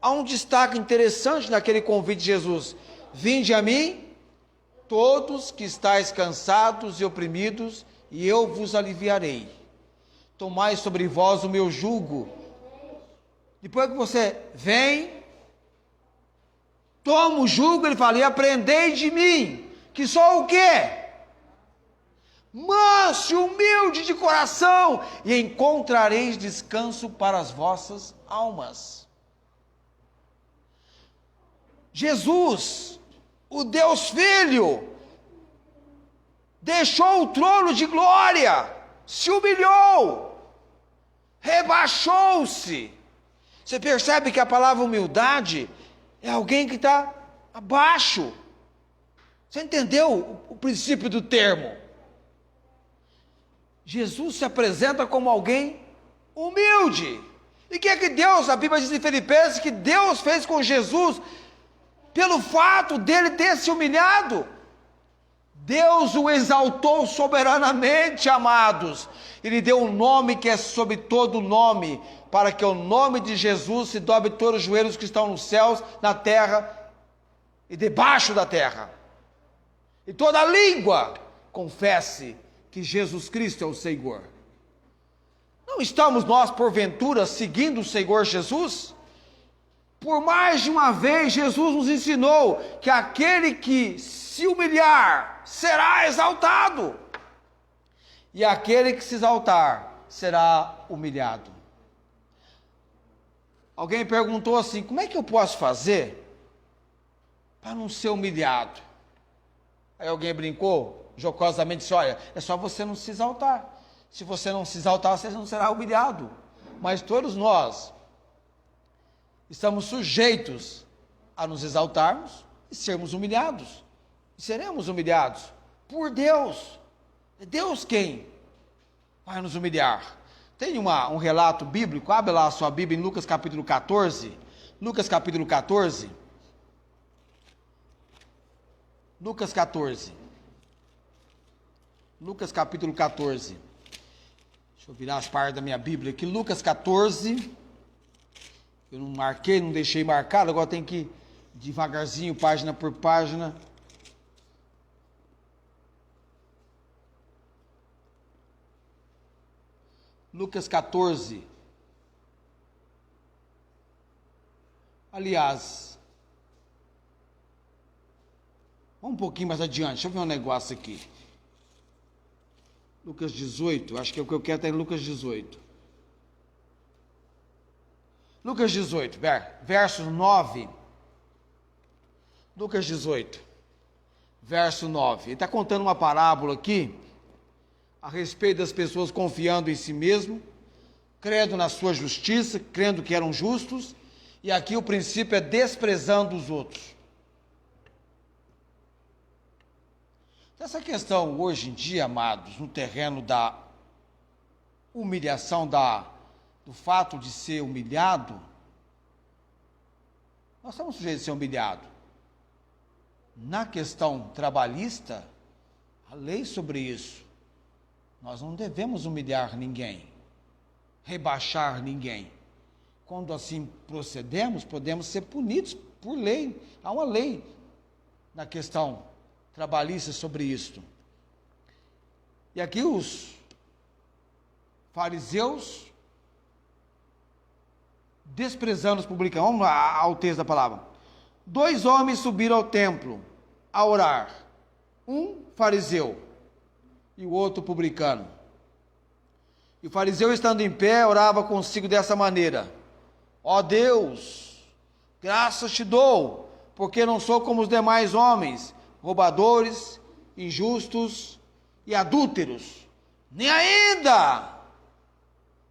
[SPEAKER 1] Há um destaque interessante naquele convite de Jesus: vinde a mim, todos que estáis cansados e oprimidos, e eu vos aliviarei. Tomai sobre vós o meu jugo. Depois que você vem, toma o jugo, ele fala: e aprendei de mim, que sou o quê? Manso e humilde de coração, e encontrareis descanso para as vossas almas. Jesus o Deus Filho, deixou o trono de glória, se humilhou, rebaixou-se. Você percebe que a palavra humildade é alguém que está abaixo. Você entendeu o princípio do termo? Jesus se apresenta como alguém humilde. E o que é que Deus, a Bíblia diz em Filipenses, que Deus fez com Jesus, pelo fato dele ter se humilhado? Deus o exaltou soberanamente, amados. Ele deu um nome que é sobre todo nome, para que o nome de Jesus se dobre todos os joelhos que estão nos céus, na terra e debaixo da terra. E toda língua confesse que Jesus Cristo é o Senhor. Não estamos nós, porventura, seguindo o Senhor Jesus? Por mais de uma vez, Jesus nos ensinou que aquele que se humilhar será exaltado, e aquele que se exaltar será humilhado. Alguém perguntou assim: como é que eu posso fazer para não ser humilhado? Aí alguém brincou jocosamente, disse: olha, é só você não se exaltar. Se você não se exaltar, você não será humilhado. Mas todos nós estamos sujeitos a nos exaltarmos e sermos humilhados. E seremos humilhados por Deus. É Deus quem vai nos humilhar. Tem um relato bíblico, abre lá a sua Bíblia em Lucas capítulo 14. Lucas capítulo 14. Lucas 14. Lucas capítulo 14. Deixa eu virar as páginas da minha Bíblia aqui. Lucas 14. Eu não marquei, não deixei marcado, agora tem que ir devagarzinho, página por página. Lucas 14. Aliás, vamos um pouquinho mais adiante, deixa eu ver um negócio aqui. Lucas 18, acho que é o que eu quero, está em Lucas 18. Lucas 18, verso 9. Lucas 18, verso 9. Ele está contando uma parábola aqui, a respeito das pessoas confiando em si mesmo, crendo na sua justiça, crendo que eram justos, e aqui o princípio é desprezando os outros. Essa questão hoje em dia, amados, no terreno da humilhação, do fato de ser humilhado, nós estamos sujeitos a ser humilhados. Na questão trabalhista, a lei sobre isso, nós não devemos humilhar ninguém, rebaixar ninguém. Quando assim procedemos, podemos ser punidos por lei. Há uma lei na questão trabalhista sobre isto. E aqui os fariseus desprezando os publicanos. Vamos lá ao texto da palavra. 2 homens subiram ao templo a orar, um fariseu e o outro publicano. E o fariseu, estando em pé, orava consigo dessa maneira: ó Deus, graças te dou, porque não sou como os demais homens, roubadores, injustos e adúlteros, nem ainda.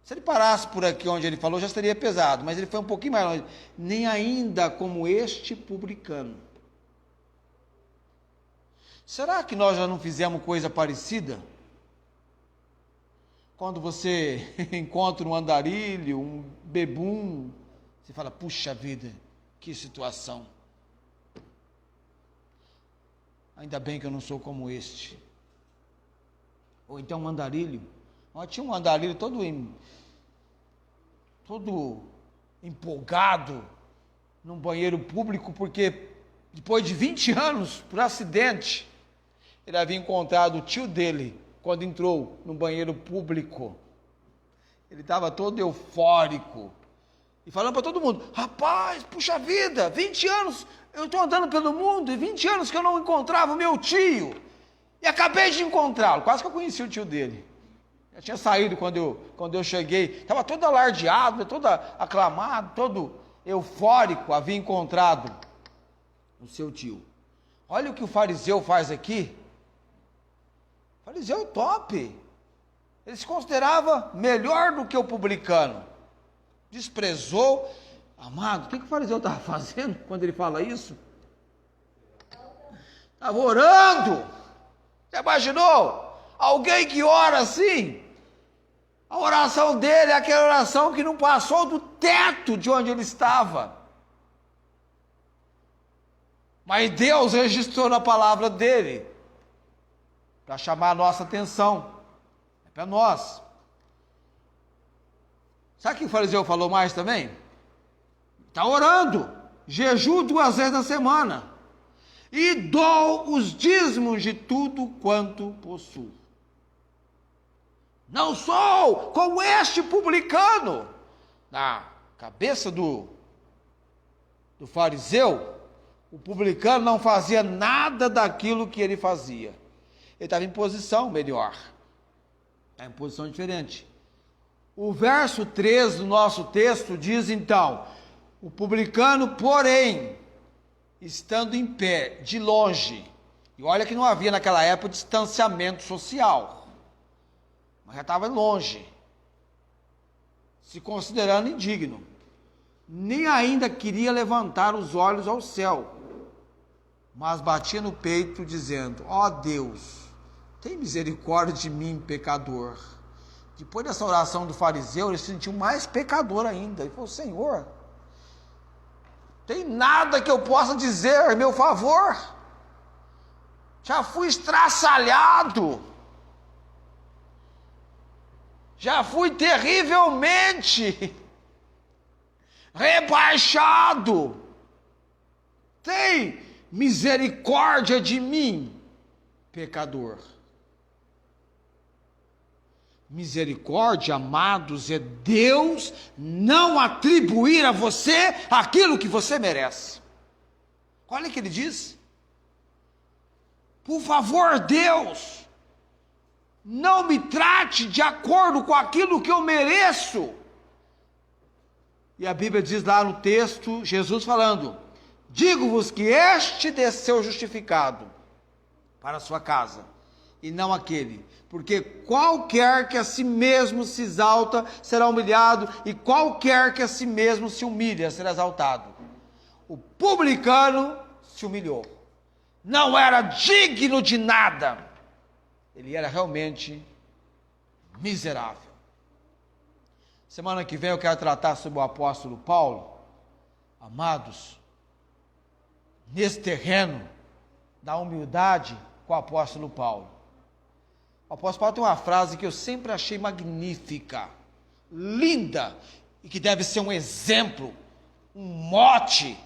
[SPEAKER 1] Se ele parasse por aqui onde ele falou, já seria pesado, mas ele foi um pouquinho mais longe. Nem ainda como este publicano. Será que nós já não fizemos coisa parecida? Quando você encontra um andarilho, um bebum, você fala: puxa vida, que situação. Ainda bem que eu não sou como este. Ou então um andarilho. Tinha um andarilho todo empolgado num banheiro público, porque depois de 20 anos, por acidente, ele havia encontrado o tio dele quando entrou no banheiro público. Ele estava todo eufórico e falando para todo mundo: rapaz, puxa vida, 20 anos eu estou andando pelo mundo e 20 anos que eu não encontrava o meu tio e acabei de encontrá-lo. Quase que eu conheci o tio dele. Já tinha saído quando eu cheguei, estava todo alardeado, todo aclamado, todo eufórico, havia encontrado o seu tio. Olha o que o fariseu faz aqui. O fariseu top. Ele se considerava melhor do que o publicano. Desprezou. Amado, o que o fariseu estava fazendo quando ele fala isso? Estava orando. Você imaginou? Alguém que ora assim? A oração dele é aquela oração que não passou do teto de onde ele estava. Mas Deus registrou na palavra dele para chamar a nossa atenção. É para nós. Sabe o que o fariseu falou mais também? Está orando, jejum 2 vezes na semana, e dou os dízimos de tudo quanto possuo. Não sou como este publicano. Na cabeça do fariseu, o publicano não fazia nada daquilo que ele fazia. Ele estava em posição melhor, estava em posição diferente. O verso 3 do nosso texto diz então: o publicano, porém, estando em pé, de longe, e olha que não havia naquela época distanciamento social, mas já estava longe, se considerando indigno, nem ainda queria levantar os olhos ao céu, mas batia no peito, dizendo: ó Deus, tem misericórdia de mim, pecador. Depois dessa oração do fariseu, ele se sentiu mais pecador ainda. Ele falou: Senhor, tem nada que eu possa dizer em meu favor. Já fui estraçalhado. Já fui terrivelmente rebaixado. Tem misericórdia de mim, pecador. Misericórdia, amados, é Deus não atribuir a você aquilo que você merece. Olha o que ele diz: por favor, Deus, não me trate de acordo com aquilo que eu mereço. E a Bíblia diz lá no texto, Jesus falando: digo-vos que este desceu justificado para a sua casa, e não aquele. Porque qualquer que a si mesmo se exalta será humilhado, e qualquer que a si mesmo se humilha será exaltado. O publicano se humilhou. Não era digno de nada. Ele era realmente miserável. Semana que vem eu quero tratar sobre o apóstolo Paulo. Amados, nesse terreno da humildade com o apóstolo Paulo. O apóstolo Paulo tem uma frase que eu sempre achei magnífica, linda, e que deve ser um exemplo, um mote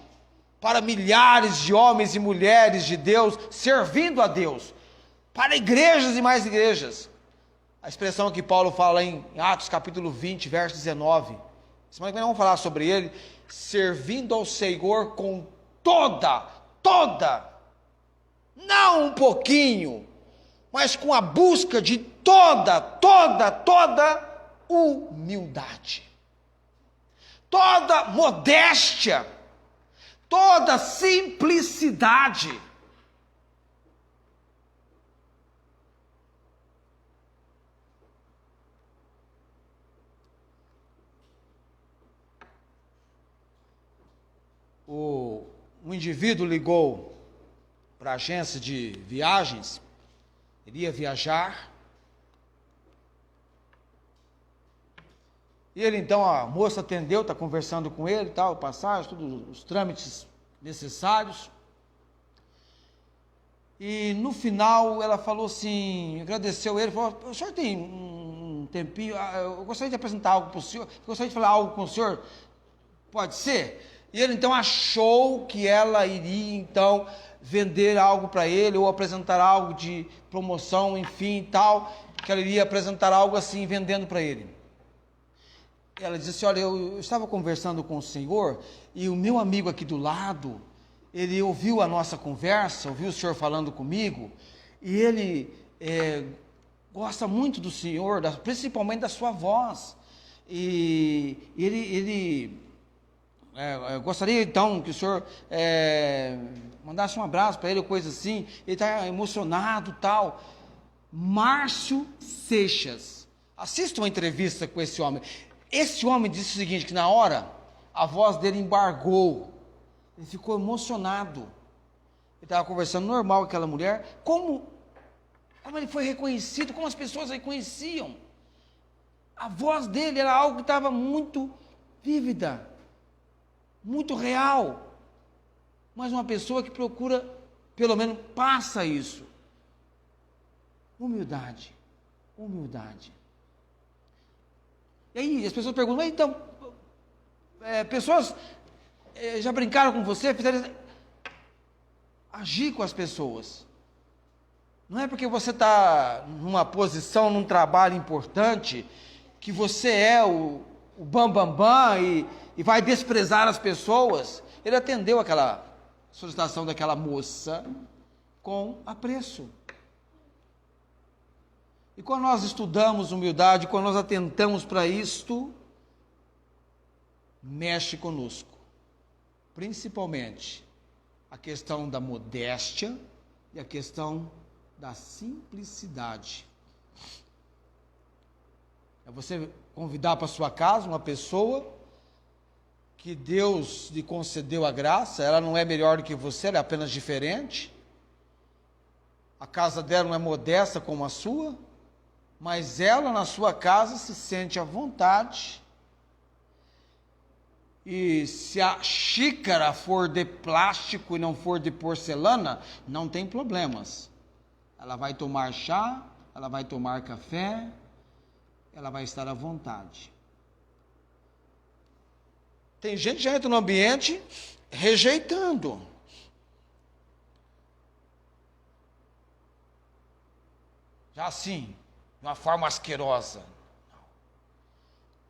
[SPEAKER 1] para milhares de homens e mulheres de Deus, servindo a Deus, para igrejas e mais igrejas. A expressão que Paulo fala em Atos capítulo 20, verso 19, semana que vem vamos falar sobre ele: servindo ao Senhor com toda, não um pouquinho, mas com a busca de toda humildade, toda modéstia, toda simplicidade. Um indivíduo ligou para a agência de viagens. Ele ia viajar, e ele então, a moça atendeu, está conversando com ele, tal, passagem, todos os trâmites necessários, e no final ela falou assim, agradeceu ele, falou: o senhor tem um tempinho, eu gostaria de apresentar algo para o senhor, gostaria de falar algo com o senhor, pode ser? E ele então achou que ela iria então vender algo para ele, ou apresentar algo de promoção, enfim, tal, que ela iria apresentar algo assim, vendendo para ele. Ela disse: olha, eu estava conversando com o senhor, e o meu amigo aqui do lado, ele ouviu a nossa conversa, ouviu o senhor falando comigo, e ele gosta muito do senhor, principalmente da sua voz, e ele eu gostaria então que o senhor mandasse um abraço para ele, ou coisa assim. Ele está emocionado, tal. Márcio Seixas. Assista uma entrevista com esse homem. Esse homem disse o seguinte, que na hora a voz dele embargou. Ele ficou emocionado. Ele estava conversando normal com aquela mulher. Como ele foi reconhecido, como as pessoas reconheciam. A voz dele era algo que estava muito vívida, muito real. Mas uma pessoa que procura, pelo menos passa isso. Humildade. E aí as pessoas perguntam, mas então, pessoas já brincaram com você, fizeram agir com as pessoas. Não é porque você está numa posição, num trabalho importante, que você é o bambambam e vai desprezar as pessoas. Ele atendeu aquela solicitação daquela moça com apreço. E quando nós estudamos humildade, quando nós atentamos para isto, mexe conosco. Principalmente a questão da modéstia e a questão da simplicidade. É você convidar para sua casa uma pessoa que Deus lhe concedeu a graça, ela não é melhor do que você, ela é apenas diferente. A casa dela não é modesta como a sua, mas ela na sua casa se sente à vontade. E se a xícara for de plástico e não for de porcelana, não tem problemas. Ela vai tomar chá, ela vai tomar café, ela vai estar à vontade. Tem gente que já entra no ambiente rejeitando. Já assim, de uma forma asquerosa.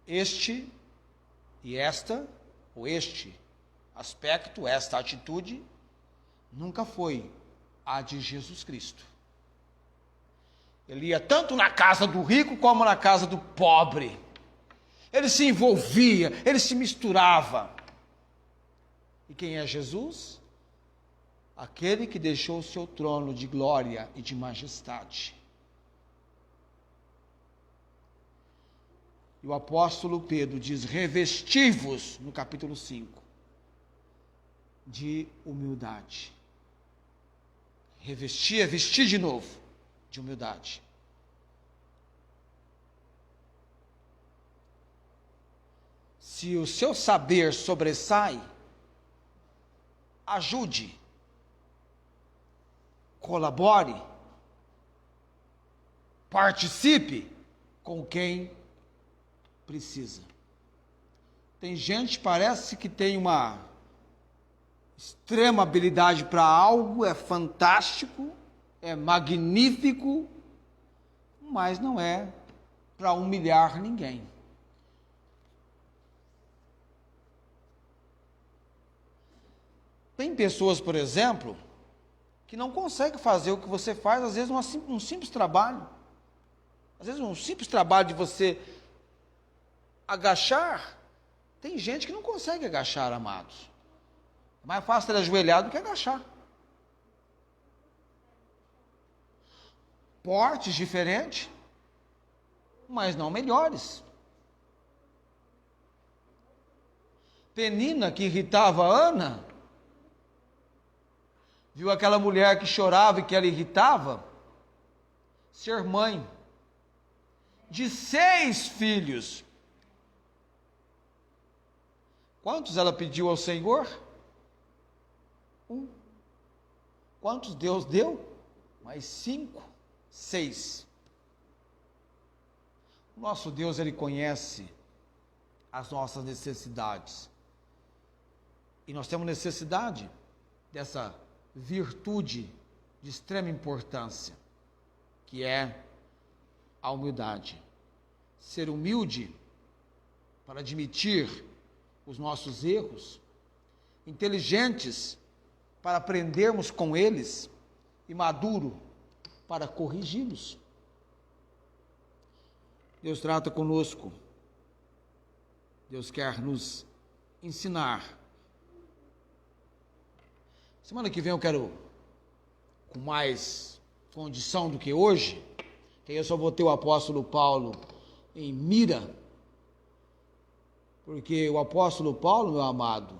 [SPEAKER 1] Este aspecto, esta atitude, nunca foi a de Jesus Cristo. Ele ia tanto na casa do rico como na casa do pobre. Ele se envolvia, ele se misturava. E quem é Jesus? Aquele que deixou o seu trono de glória e de majestade. E o apóstolo Pedro diz, revesti-vos, no capítulo 5, de humildade. Revestir é vestir de novo, de humildade. Se o seu saber sobressai, ajude, colabore, participe com quem precisa. Tem gente, parece que tem uma extrema habilidade para algo, é fantástico, é magnífico, mas não é para humilhar ninguém. Tem pessoas, por exemplo, que não conseguem fazer o que você faz, às vezes um simples trabalho. Às vezes um simples trabalho de você agachar, tem gente que não consegue agachar, amados. É mais fácil ter ajoelhado do que agachar. Portes diferentes, mas não melhores. Penina, que irritava a Ana, viu aquela mulher que chorava e que ela irritava, ser mãe de 6 filhos. Quantos ela pediu ao Senhor? 1. Quantos Deus deu? Mais 5, 6. O nosso Deus, Ele conhece as nossas necessidades. E nós temos necessidade dessa virtude de extrema importância, que é a humildade. Ser humilde para admitir os nossos erros, inteligentes para aprendermos com eles e maduro para corrigi-los. Deus trata conosco. Deus quer nos ensinar. Semana que vem eu quero, com mais condição do que hoje, que eu só vou ter o apóstolo Paulo em mira, porque o apóstolo Paulo, meu amado,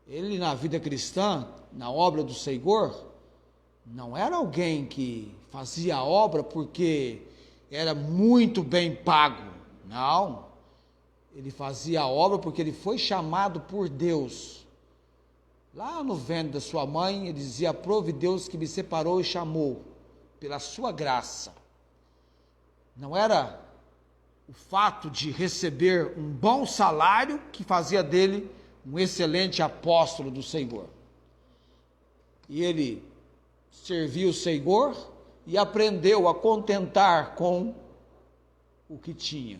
[SPEAKER 1] ele na vida cristã, na obra do Senhor, não era alguém que fazia a obra porque era muito bem pago. Não. Ele fazia a obra porque ele foi chamado por Deus. Lá no ventre da sua mãe, ele dizia: aprove Deus que me separou e chamou, pela sua graça. Não era o fato de receber um bom salário que fazia dele um excelente apóstolo do Senhor. E ele serviu o Senhor e aprendeu a contentar com o que tinha.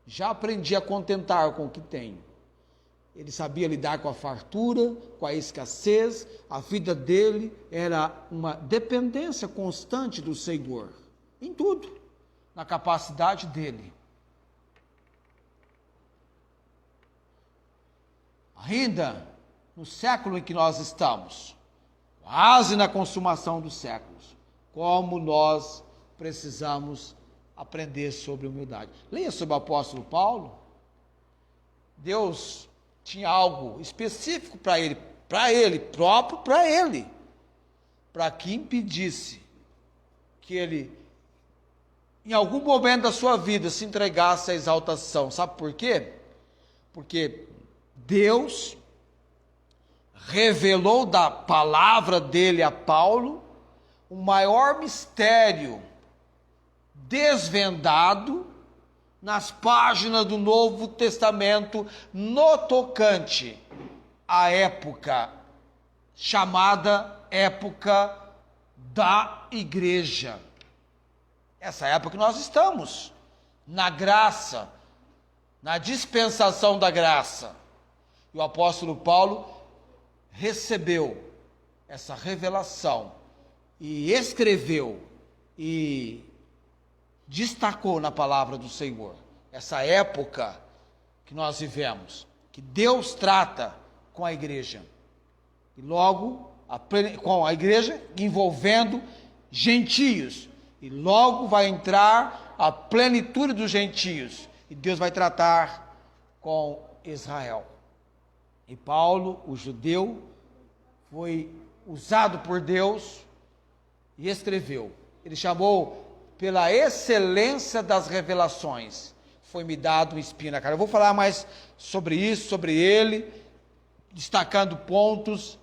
[SPEAKER 1] Já aprendi a contentar com o que tenho. Ele sabia lidar com a fartura, com a escassez. A vida dele era uma dependência constante do Senhor, em tudo, na capacidade dele. Ainda no século em que nós estamos, quase na consumação dos séculos, como nós precisamos aprender sobre humildade. Leia sobre o apóstolo Paulo. Deus tinha algo específico para ele próprio, para que impedisse que ele, em algum momento da sua vida, se entregasse à exaltação. Sabe por quê? Porque Deus revelou da palavra dele a Paulo o maior mistério desvendado nas páginas do Novo Testamento no tocante à época chamada época da igreja. Essa época que nós estamos, na graça, na dispensação da graça. E o apóstolo Paulo recebeu essa revelação e escreveu e destacou na palavra do Senhor essa época que nós vivemos, que Deus trata com a igreja, e logo com a igreja envolvendo gentios, e logo vai entrar a plenitude dos gentios, e Deus vai tratar com Israel. E Paulo, o judeu, foi usado por Deus e escreveu. Ele chamou: pela excelência das revelações, foi-me dado um espinho na cara. Eu vou falar mais sobre isso, sobre ele, destacando pontos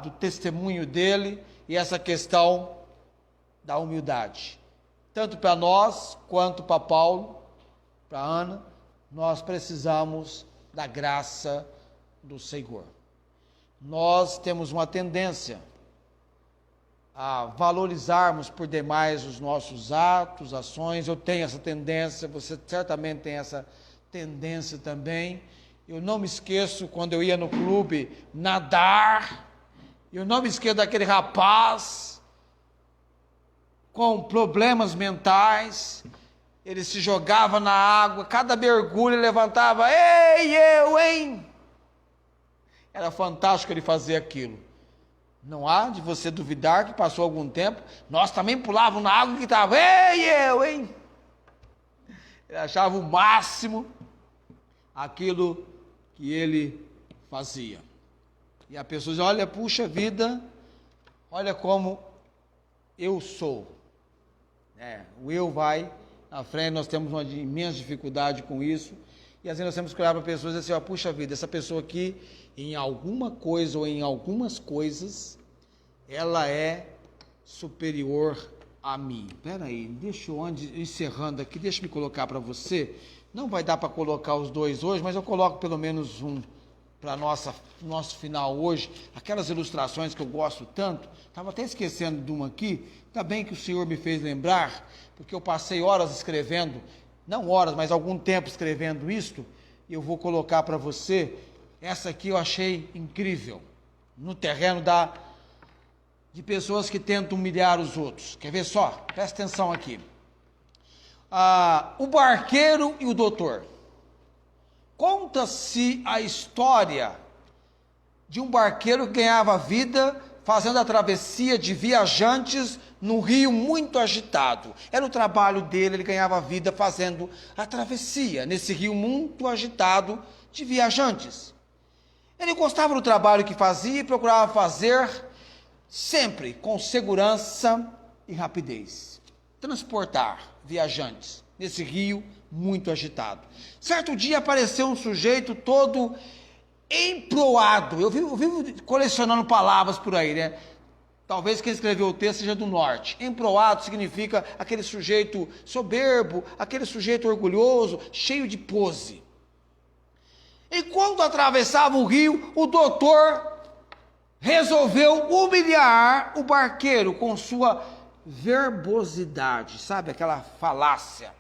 [SPEAKER 1] do testemunho dele e essa questão da humildade. Tanto para nós, quanto para Paulo, para Ana, nós precisamos da graça do Senhor. Nós temos uma tendência a valorizarmos por demais os nossos atos, ações. Eu tenho essa tendência, você certamente tem essa tendência também. Eu não me esqueço quando eu ia no clube nadar, eu não me esqueço daquele rapaz com problemas mentais, ele se jogava na água, cada mergulho ele levantava: ei, eu, hein? Era fantástico ele fazer aquilo. Não há de você duvidar que passou algum tempo, nós também pulávamos na água e gritávamos: ei, eu, hein? Ele achava o máximo aquilo que ele fazia. E a pessoa diz: olha, puxa vida, olha como eu sou. O eu vai na frente, nós temos uma imensa dificuldade com isso, e às vezes nós temos que olhar para pessoas e dizer assim: ó, puxa vida, essa pessoa aqui, em alguma coisa ou em algumas coisas, ela é superior a mim. Espera aí, deixa eu, encerrando aqui, deixa eu me colocar para você. Não vai dar para colocar os dois hoje, mas eu coloco pelo menos um para nosso final hoje. Aquelas ilustrações que eu gosto tanto, estava até esquecendo de uma aqui. Está bem que o Senhor me fez lembrar, porque eu passei horas escrevendo, não horas, mas algum tempo escrevendo isto, e eu vou colocar para você. Essa aqui eu achei incrível, no terreno de pessoas que tentam humilhar os outros. Quer ver só? Presta atenção aqui. O barqueiro e o doutor. Conta-se a história de um barqueiro que ganhava vida fazendo a travessia de viajantes num rio muito agitado. Era o trabalho dele, ele ganhava vida fazendo a travessia nesse rio muito agitado de viajantes. Ele gostava do trabalho que fazia e procurava fazer sempre com segurança e rapidez. Transportar viajantes nesse rio muito agitado. Certo dia apareceu um sujeito todo emproado. Eu vivo colecionando palavras por aí, né? Talvez quem escreveu o texto seja do norte. Emproado significa aquele sujeito soberbo, aquele sujeito orgulhoso, cheio de pose. Enquanto atravessava o rio, o doutor resolveu humilhar o barqueiro com sua verbosidade, sabe, aquela falácia.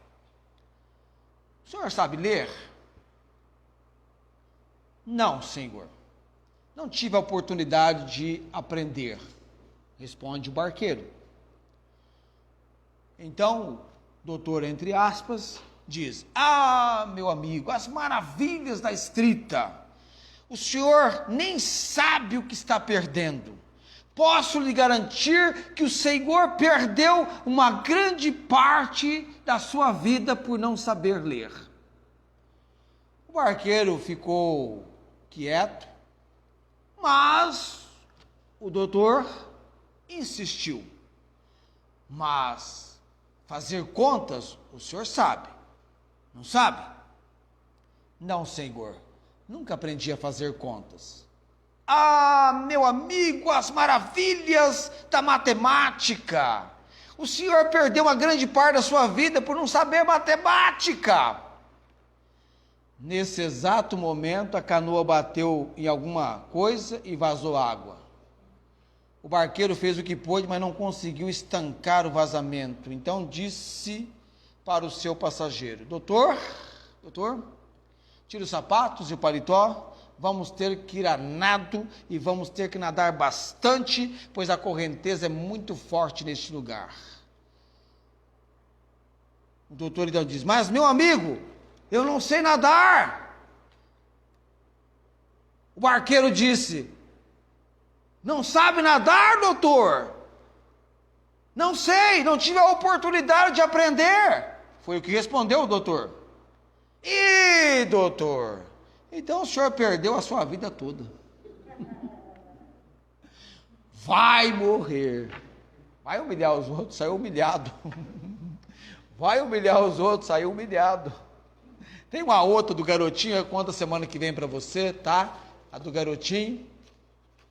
[SPEAKER 1] O senhor sabe ler? Não, senhor. Não tive a oportunidade de aprender, responde o barqueiro. Então, doutor, entre aspas, diz: ah, meu amigo, as maravilhas da escrita. O senhor nem sabe o que está perdendo. Posso lhe garantir que o Senhor perdeu uma grande parte da sua vida por não saber ler. O barqueiro ficou quieto, mas o doutor insistiu. Mas fazer contas, o senhor sabe, não sabe? Não, senhor, nunca aprendi a fazer contas. Ah, meu amigo, as maravilhas da matemática. O senhor perdeu uma grande parte da sua vida por não saber matemática. Nesse exato momento, a canoa bateu em alguma coisa e vazou água. O barqueiro fez o que pôde, mas não conseguiu estancar o vazamento. Então disse para o seu passageiro: doutor, tire os sapatos e o paletó. Vamos ter que ir a nado e vamos ter que nadar bastante, pois a correnteza é muito forte neste lugar. O doutor então diz: mas meu amigo, eu não sei nadar. O barqueiro disse: não sabe nadar, doutor? Não sei, não tive a oportunidade de aprender. Foi o que respondeu o doutor. Ih, doutor, então o senhor perdeu a sua vida toda. Vai morrer. Vai humilhar os outros, saiu humilhado. Vai humilhar os outros, saiu humilhado. Tem uma outra do garotinho, eu conto a semana que vem para você, tá? A do garotinho.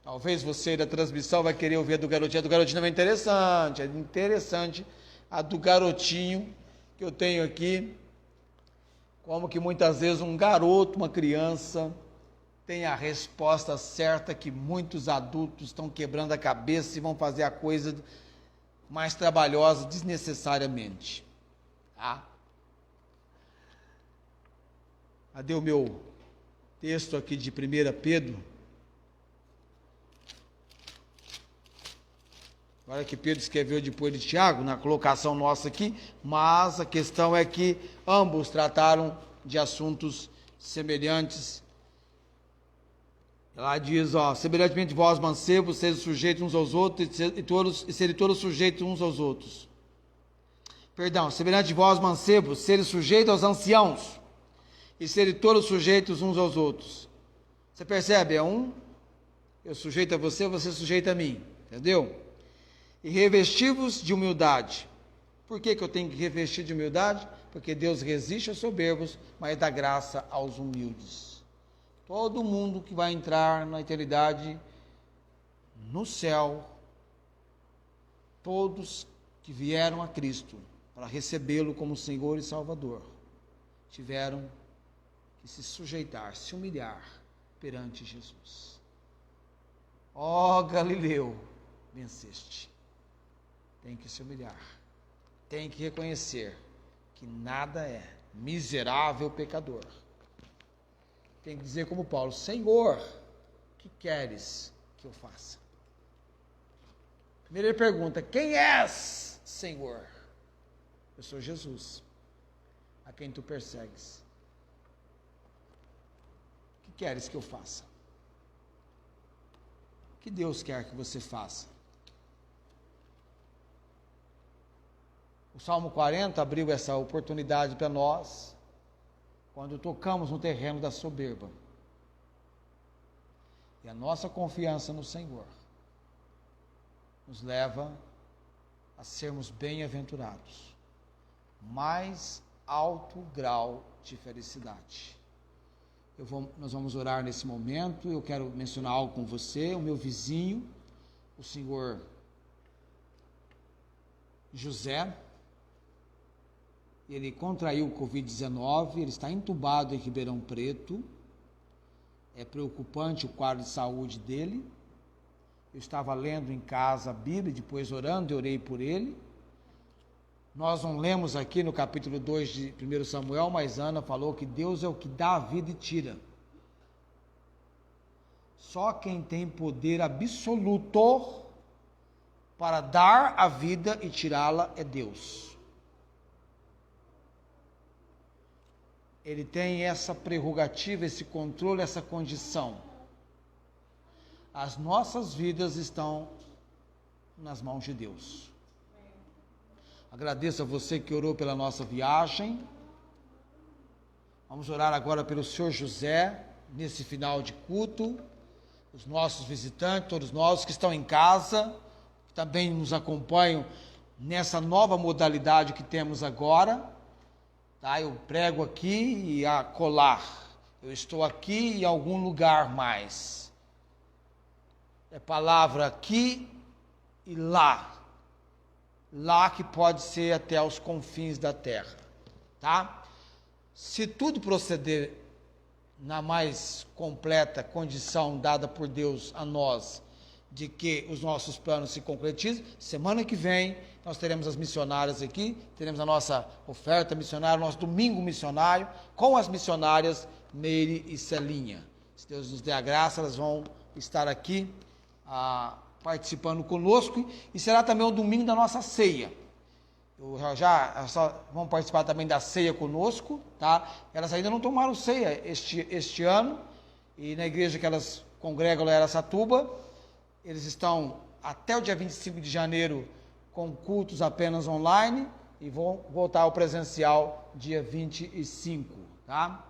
[SPEAKER 1] Talvez você da transmissão vai querer ouvir a do garotinho. A do garotinho também é interessante. A do garotinho que eu tenho aqui. Como que muitas vezes um garoto, uma criança, tem a resposta certa que muitos adultos estão quebrando a cabeça e vão fazer a coisa mais trabalhosa desnecessariamente. Tá? Cadê o meu texto aqui de 1 Pedro? Agora que Pedro escreveu depois de Tiago, na colocação nossa aqui, mas a questão é que ambos trataram de assuntos semelhantes. Lá diz, semelhantemente vós, mancebos, sede sujeitos uns aos outros e sede todos sujeitos uns aos outros. Perdão, semelhante de vós, mancebos, sede sujeitos aos anciãos e sede todos sujeitos uns aos outros. Você percebe? Eu sujeito a você, você sujeita a mim. Entendeu? E revesti-vos de humildade. Por que eu tenho que revestir de humildade? Porque Deus resiste aos soberbos, mas dá graça aos humildes. Todo mundo que vai entrar na eternidade, no céu, todos que vieram a Cristo para recebê-lo como Senhor e Salvador, tiveram que se sujeitar, se humilhar perante Jesus. Ó Galileu, venceste. Tem que se humilhar, tem que reconhecer que nada é, miserável pecador. Tem que dizer como Paulo: Senhor, o que queres que eu faça? Primeira pergunta: quem és, Senhor? Eu sou Jesus, a quem tu persegues. queres que eu faça? O que Deus quer que você faça? O Salmo 40 abriu essa oportunidade para nós, quando tocamos no terreno da soberba. E a nossa confiança no Senhor nos leva a sermos bem-aventurados. Mais alto grau de felicidade. Nós vamos orar nesse momento. Eu quero mencionar algo com você. O meu vizinho, o senhor José, ele contraiu o Covid-19, ele está entubado em Ribeirão Preto. É preocupante o quadro de saúde dele. Eu estava lendo em casa a Bíblia, depois orando, eu orei por ele. Nós não lemos aqui no capítulo 2 de 1 Samuel, mas Ana falou que Deus é o que dá a vida e tira. Só quem tem poder absoluto para dar a vida e tirá-la é Deus. Ele tem essa prerrogativa, esse controle, essa condição. As nossas vidas estão nas mãos de Deus. Agradeço a você que orou pela nossa viagem. Vamos orar agora pelo senhor José, nesse final de culto. Os nossos visitantes, todos nós que estão em casa, que também nos acompanham nessa nova modalidade que temos agora. Tá? Eu prego aqui e acolá. Eu estou aqui em algum lugar mais. É palavra aqui e lá. Lá que pode ser até os confins da terra, tá? Se tudo proceder na mais completa condição dada por Deus a nós, de que os nossos planos se concretizem, semana que vem nós teremos as missionárias aqui, teremos a nossa oferta missionária, nosso domingo missionário, com as missionárias Meire e Celinha. Se Deus nos der a graça, elas vão estar aqui, participando conosco, e será também o domingo da nossa ceia. Vão participar também da ceia conosco, tá? Elas ainda não tomaram ceia este ano, e na igreja que elas congregam lá em Araçatuba, eles estão até o dia 25 de janeiro com cultos apenas online, e vão voltar ao presencial dia 25, tá?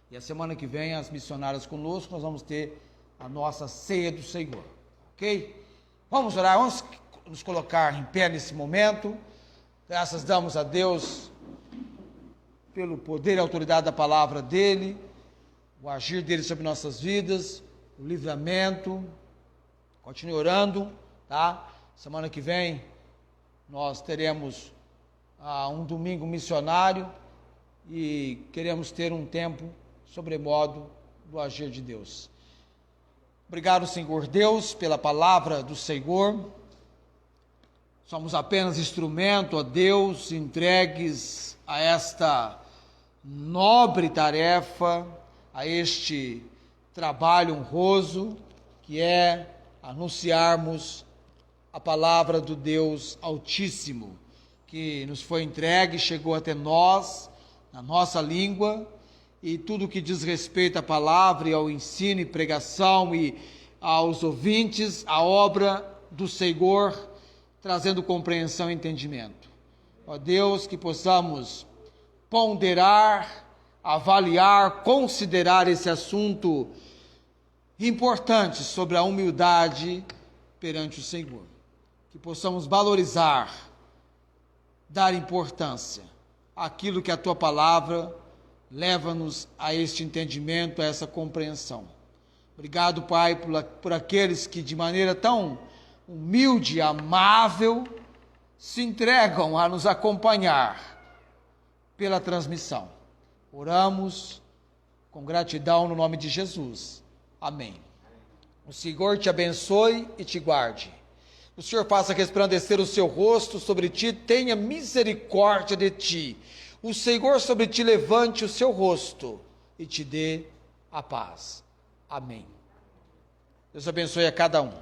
[SPEAKER 1] E a semana que vem, as missionárias conosco, nós vamos ter a nossa ceia do Senhor. Ok? Vamos orar, vamos nos colocar em pé nesse momento. Graças damos a Deus pelo poder e autoridade da palavra dEle, o agir dEle sobre nossas vidas, o livramento. Continue orando, tá? Semana que vem nós teremos um domingo missionário e queremos ter um tempo sobremodo do agir de Deus. Obrigado, Senhor Deus, pela palavra do Senhor. Somos apenas instrumento, ó Deus, entregues a esta nobre tarefa, a este trabalho honroso, que é anunciarmos a palavra do Deus Altíssimo, que nos foi entregue, chegou até nós, na nossa língua, e tudo que diz respeito à palavra e ao ensino e pregação e aos ouvintes, a obra do Senhor, trazendo compreensão e entendimento. Ó Deus, que possamos ponderar, avaliar, considerar esse assunto importante sobre a humildade perante o Senhor. Que possamos valorizar, dar importância àquilo que a Tua palavra leva-nos a este entendimento, a essa compreensão. Obrigado, Pai, por aqueles que de maneira tão humilde e amável se entregam a nos acompanhar pela transmissão. Oramos com gratidão no nome de Jesus. Amém. O Senhor te abençoe e te guarde. O Senhor faça resplandecer o seu rosto sobre ti, tenha misericórdia de ti. O Senhor sobre ti levante o seu rosto e te dê a paz. Amém. Deus abençoe a cada um.